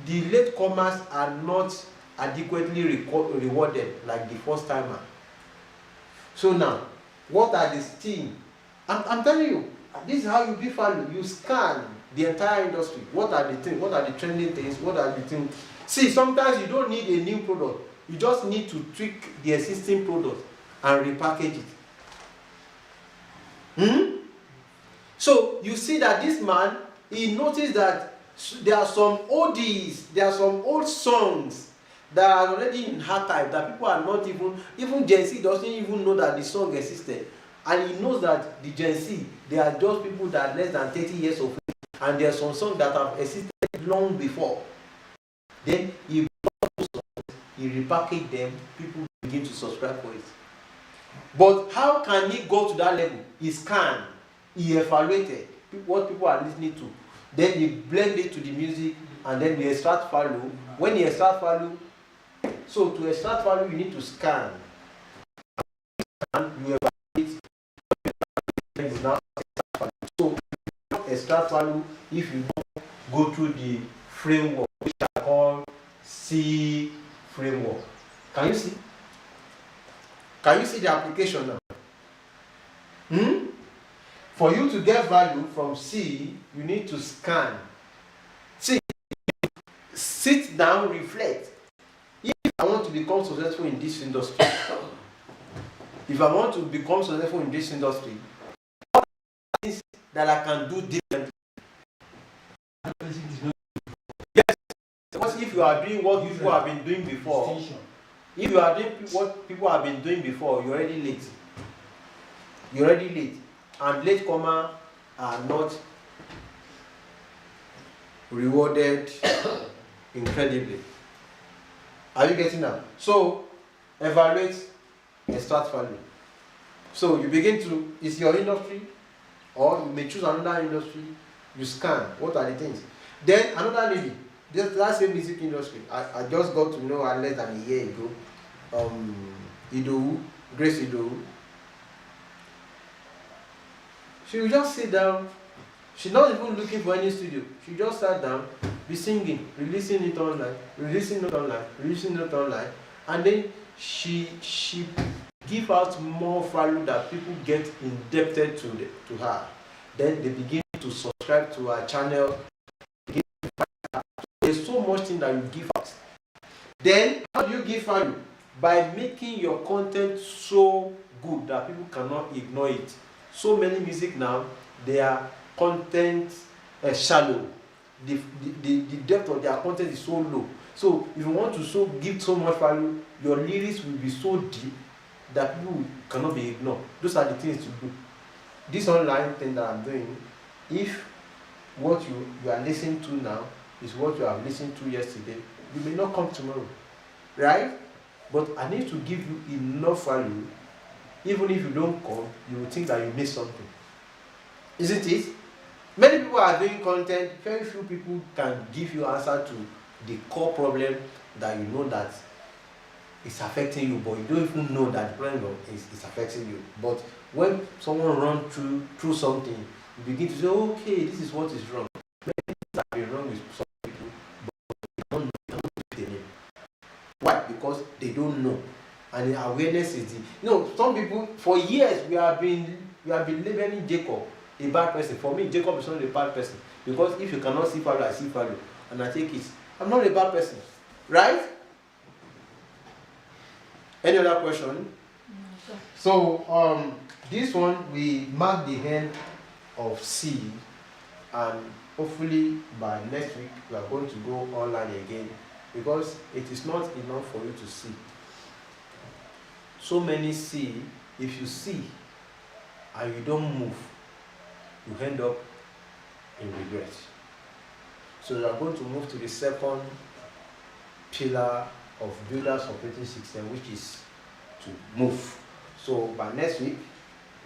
the latecomers are not adequately rewarded like the first timer. So now, what are the things? I'm telling you, this is how you build value. You scan the entire industry. What are the things? What are the trending things? What are the things? See, sometimes you don't need a new product. You just need to tweak the existing product and repackage it. So you see that this man, he noticed that there are some oldies, there are some old songs that are already in archive that people are not even Gen Z doesn't even know that the song existed. And he knows that the Gen Z, they are just people that are less than 30 years of age, and there are some songs that have existed long before. Then he repackaged them, people begin to subscribe for it. But how can he go to that level? He scanned, he evaluated what people are listening to. Then he blend it to the music, and then he extract value. When he extract value, so to extract value, you need to scan. And you evaluate, you now extract value. So you extract value if you don't go through the framework, which I call C framework. Can you see? Can you see the application now? For you to get value from C, you need to scan. See, sit down, reflect. If I want to become successful in this industry, what are things that I can do differently? Yes, because if you are doing what people have been doing before, if you are doing what people have been doing before, you're already late. And latecomer are not rewarded incredibly. Are you getting that? So, evaluate, extract value. So, you begin to, it's your industry, or you may choose another industry, you scan, what are the things? Then, another lady, that same music industry, I just got to know her less than a year ago, Grace Idowu. She will just sit down. She's not even looking for any studio. She just sat down, be singing, releasing it online, releasing it online, releasing it online, and then she give out more value that people get indebted to her. Then they begin to subscribe to her channel. There's so much thing that you give out. Then how do you give value? By making your content so good that people cannot ignore it. So many music now, they are content shallow. The depth of their content is so low. So if you want to give so much value, your lyrics will be so deep that people cannot be ignored. Those are the things to do. This online thing that I'm doing, if what you are listening to now is what you have listened to yesterday, you may not come tomorrow, right? But I need to give you enough value. Even if you don't come, you will think that you missed something. Isn't it? Many people are doing content, very few people can give you answer to the core problem that you know that is affecting you, but you don't even know that the problem is affecting you. But when someone runs through something, you begin to say, okay, this is what is wrong. Many things have been wrong with some people, but they don't know the name. Why? Because they don't know. And the awareness is some people, for years we have been labeling Jacob a bad person. For me, Jacob is not a bad person, because if you cannot see value, I see value, and I take it. I'm not a bad person, right? Any other question? No, So this one we mark the end of C, and hopefully by next week we are going to go online again, because it is not enough for you to see. So many see, if you see and you don't move, you end up in regret. So we are going to move to the second pillar of Builder's Operating System, which is to move. So by next week,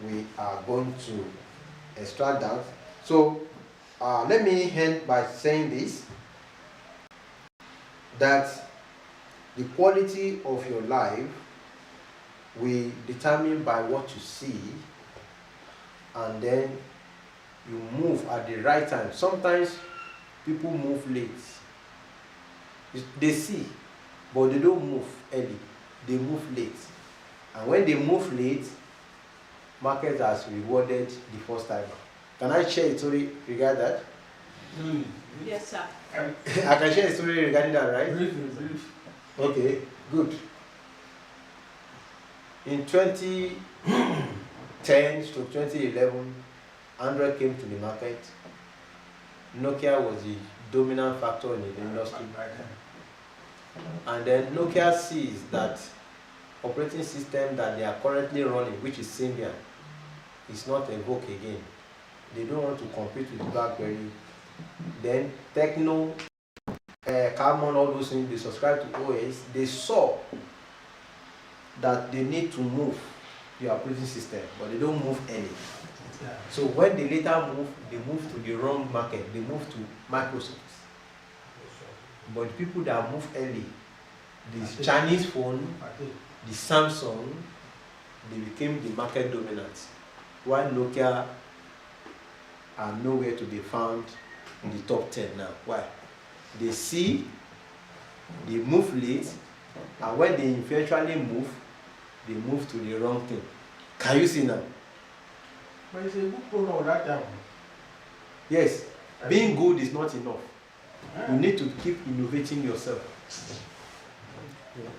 we are going to extract that. So let me end by saying this, that the quality of your life will determine by what you see, and then you move at the right time. Sometimes people move late. They see, but they don't move early. They move late. And when they move late, market has rewarded the first timer. Can I share a story regarding that? yes, sir. I can share a story regarding that, right? Brief. Okay, good. In 2010 to 2011, Android came to the market. Nokia was the dominant factor in the industry. And then Nokia sees that operating system that they are currently running, which is Symbian, is not a Evoke again. They don't want to compete with BlackBerry. Then Techno, Camon, all those things, they subscribe to OS. They saw that they need to move the operating system, but they don't move any. Yeah. So when they later move, they move to the wrong market. They move to Microsoft. But the people that move early, the Chinese phone, the Samsung, they became the market dominant. While Nokia are nowhere to be found in the top 10 now. Why? They see, they move late, and when they eventually move, they move to the wrong thing. Can you see now? But it's a good program that time. Yes, being good is not enough. You need to keep innovating yourself.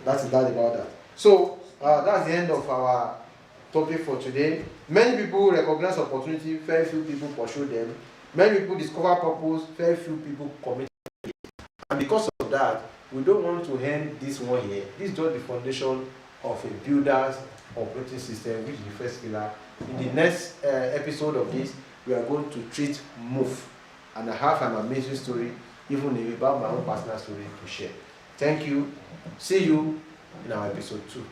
That's that about that. So that's the end of our topic for today. Many people recognize opportunity, very few people pursue them. Many people discover purpose, very few people commit. And because of that, we don't want to end this one here. This is just the foundation of a builder's operating system, which is the first pillar. In the next episode of this, we are going to treat move. And I have an amazing story, even about my own personal story to share. Thank you. See you in our episode 2.